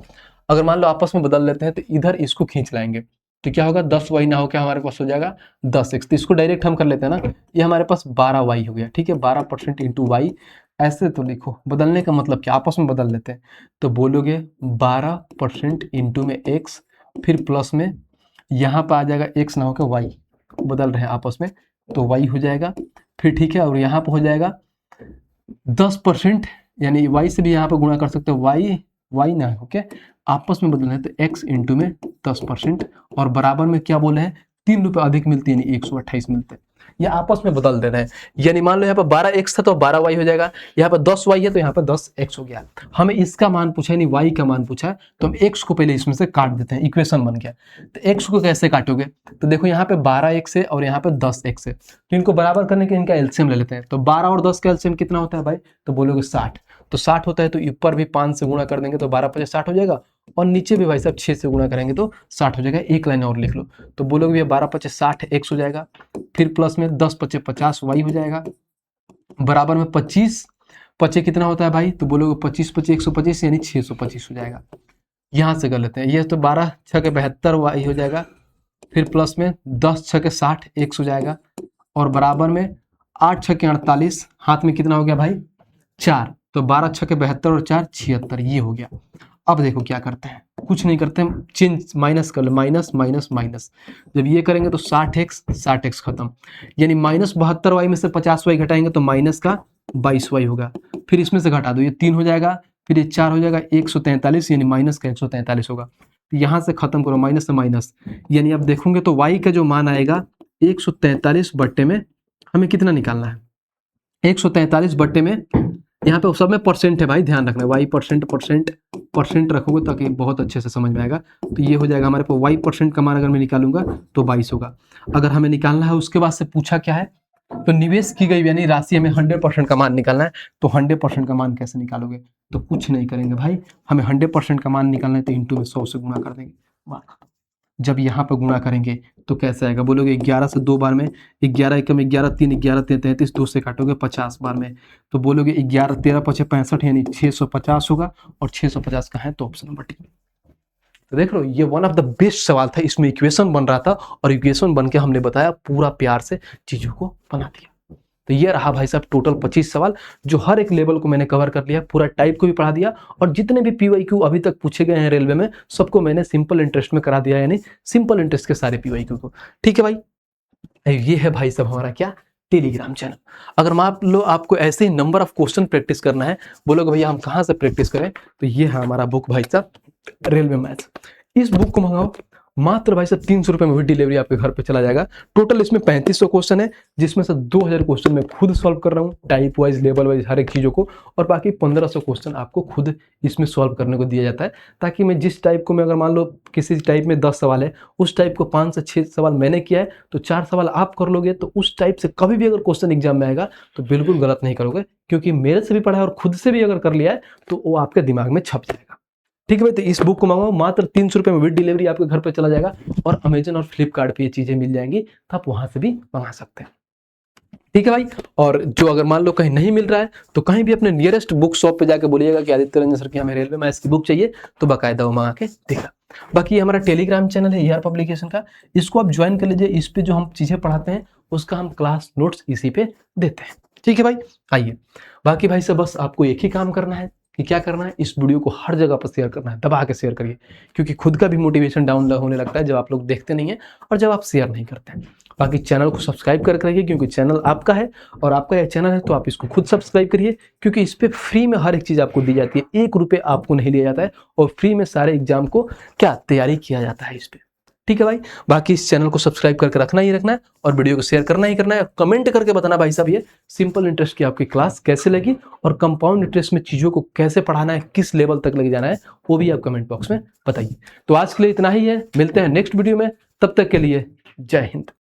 अगर मान लो आपस में बदल लेते हैं तो इधर इसको खींच लाएंगे, तो क्या होगा 10y ना हो क्या हमारे पास हो जाएगा 10x। तो इसको डायरेक्ट हम कर लेते हैं ना, ये हमारे पास 12y हो गया। ठीक है, 12% इंटू वाई, ऐसे तो लिखो, बदलने का मतलब क्या, आपस में बदल लेते हैं। तो बोलोगे 12% इंटू में x, फिर प्लस में यहाँ पर आ जाएगा x ना होकर y, बदल रहे हैं आपस में, तो y हो जाएगा। फिर ठीक है, और यहाँ पर हो जाएगा 10%, यानी y से भी यहाँ पर गुणा कर सकते हो, y ना हो के आपस में बदलना है, तो x इंटू में 10%, और बराबर में क्या बोले हैं 3 रुपए अधिक मिलती है, यानी 128 मिलते हैं। ये आपस में बदल दे रहे हैं, यानी मान लो यहाँ पर 12x था तो 12y हो जाएगा, यहाँ पर 10y है तो यहाँ पर 10x हो गया। हमें इसका मान पूछा, यानी y का मान पूछा, तो हम x को पहले इसमें से काट देते हैं, इक्वेशन बन गया। तो x को कैसे काटोगे, तो देखो यहाँ पे 12x है और यहाँ पे 10x है, तो इनको बराबर करने के इनका एलसीएम ले लेते हैं। तो 12 और 10 का एलसीएम कितना होता है भाई, तो बोलोगे 60। तो 60 होता है तो ऊपर भी 5 से गुणा कर देंगे तो 12 5 60 हो जाएगा, और नीचे भी भाई साहब 6 से गुणा करेंगे तो 60 हो जाएगा। एक लाइन और लिख लो, तो बोलोगे ये 12 5 60 x हो जाएगा, फिर प्लस में 10 5 50 y हो जाएगा, बराबर में 25 5 कितना होता है भाई, तो बोलोगे 25 5 125, यानी 625 हो जाएगा। यहाँ से कर लेते हैं, ये तो 12 6 के 72 y हो जाएगा, फिर प्लस में 10 6 के 60 x हो जाएगा, और बराबर में 8 6 के 48, हाथ में कितना हो गया भाई 4, तो 12 6 के 72 और 4 76, ये हो गया। अब देखो क्या करते हैं, कुछ नहीं करते हैं, चेंज माइनस कर लो, माइनस माइनस माइनस, जब ये करेंगे तो 60x खत्म, यानी -72y में से 50y घटाएंगे तो माइनस का 22y होगा, फिर इसमें से घटा दो, ये 3 हो जाएगा, फिर ये 4 हो जाएगा, 143, यानी माइनस का 143 होगा। यहाँ से खत्म करो, माइनस से माइनस, यानी अब देखोगे तो y का जो मान आएगा 143 बट्टे में हमें कितना निकालना है, 143 बट्टे में, यहाँ पे सब में परसेंट है भाई, ध्यान रखना, y परसेंट रखोगे ताकि बहुत अच्छे से समझ में आएगा। तो ये हो जाएगा हमारे पास y परसेंट का मान अगर मैं निकालूंगा तो 22 होगा। अगर हमें निकालना है, उसके बाद से पूछा क्या है, तो निवेश की गई यानी राशि हमें 100% का मान निकालना है, तो 100% का मान कैसे निकालोगे, तो कुछ नहीं करेंगे भाई, हमें 100% का मान निकालना है तो इंटू में 100 से गुणा कर देंगे। जब यहाँ पर गुणा करेंगे तो कैसे आएगा, बोलोगे 11 से 2 बार में, 11 एकम 11 3 11 3 33, 2 से काटोगे 50 बार में, तो बोलोगे 11 13 5 65, यानी 650 होगा, और 650 का है तो ऑप्शन नंबर डी। तो देख लो, ये वन ऑफ द बेस्ट सवाल था, इसमें इक्वेशन बन रहा था, और इक्वेशन बन के हमने बताया, पूरा प्यार से चीजों को बना दिया। तो ये रहा भाई साहब टोटल 25 सवाल, जो हर एक लेवल को मैंने कवर कर लिया, पूरा टाइप को भी पढ़ा दिया, और जितने भी पीवाईक्यू अभी तक पूछे गए हैं रेलवे में, सबको मैंने सिंपल इंटरेस्ट में करा दिया, यानी सिंपल इंटरेस्ट के सारे पीवाईक्यू को। ठीक है भाई, ये है भाई साहब हमारा क्या टेलीग्राम चैनल। अगर मान लो आपको ऐसे ही नंबर ऑफ क्वेश्चन प्रैक्टिस करना है, बोलोगे भैया हम कहाँ से प्रैक्टिस करें, तो ये है हमारा बुक भाई साहब रेलवे मैथ्स। इस बुक को मंगाओ, मात्र भाई साहब 300 रुपये में भी डिलीवरी आपके घर पे चला जाएगा। टोटल इसमें 3500 क्वेश्चन है, जिसमें से 2000 क्वेश्चन मैं खुद सॉल्व कर रहा हूँ, टाइप वाइज लेवल वाइज हर एक चीज़ों को, और बाकी 1500 क्वेश्चन आपको खुद इसमें सॉल्व करने को दिया जाता है, ताकि मैं जिस टाइप को, मैं अगर मान लो किसी टाइप में 10 सवाल है, उस टाइप को 5 से 6 सवाल मैंने किया है, तो 4 सवाल आप कर लोगे, तो उस टाइप से कभी भी अगर क्वेश्चन एग्जाम में आएगा तो बिल्कुल गलत नहीं करोगे, क्योंकि मेरे से भी पढ़ा है और खुद से भी अगर कर लिया है तो वो आपके दिमाग में छप जाएगा। ठीक है भाई, तो इस बुक को मंगवाओ, मात्र 300 रुपये में विद डिलीवरी आपके घर पे चला जाएगा, और अमेजन और फ्लिपकार्ट पे ये चीजें मिल जाएंगी, तो आप वहां से भी मंगा सकते हैं। ठीक है भाई, और जो अगर मान लो कहीं नहीं मिल रहा है तो कहीं भी अपने नियरेस्ट बुक शॉप पे जाके बोलिएगा कि आदित्य रंजन सर की हमें रेलवे मैथ्स की बुक चाहिए, तो बाकायदा वो मंगा के देगा। बाकी हमारा टेलीग्राम चैनल है ER पब्लिकेशन का, इसको आप ज्वाइन कर लीजिए। इस पे जो हम चीजें पढ़ाते हैं उसका हम क्लास नोट्स इसी पे देते हैं। ठीक है भाई, आइए बाकी भाई से बस आपको एक ही काम करना है कि क्या करना है, इस वीडियो को हर जगह पर शेयर करना है, दबा के शेयर करिए, क्योंकि खुद का भी मोटिवेशन डाउन होने लगता है जब आप लोग देखते नहीं है और जब आप शेयर नहीं करते हैं। बाकी चैनल को सब्सक्राइब करके रखिए, क्योंकि चैनल आपका है और आपका यह चैनल है, तो आप इसको खुद सब्सक्राइब करिए, क्योंकि इस पे फ्री में हर एक चीज आपको दी जाती है, 1 रुपये आपको नहीं लिया जाता है, और फ्री में सारे एग्जाम को क्या तैयारी किया जाता है इस पे। ठीक है भाई, बाकी इस चैनल को सब्सक्राइब करके रखना ही रखना है, और वीडियो को शेयर करना ही करना है। कमेंट करके बताना भाई साहब ये सिंपल इंटरेस्ट की आपकी क्लास कैसे लगी, और कंपाउंड इंटरेस्ट में चीजों को कैसे पढ़ाना है, किस लेवल तक लेके जाना है, वो भी आप कमेंट बॉक्स में बताइए। तो आज के लिए इतना ही है, मिलते हैं नेक्स्ट वीडियो में, तब तक के लिए जय हिंद।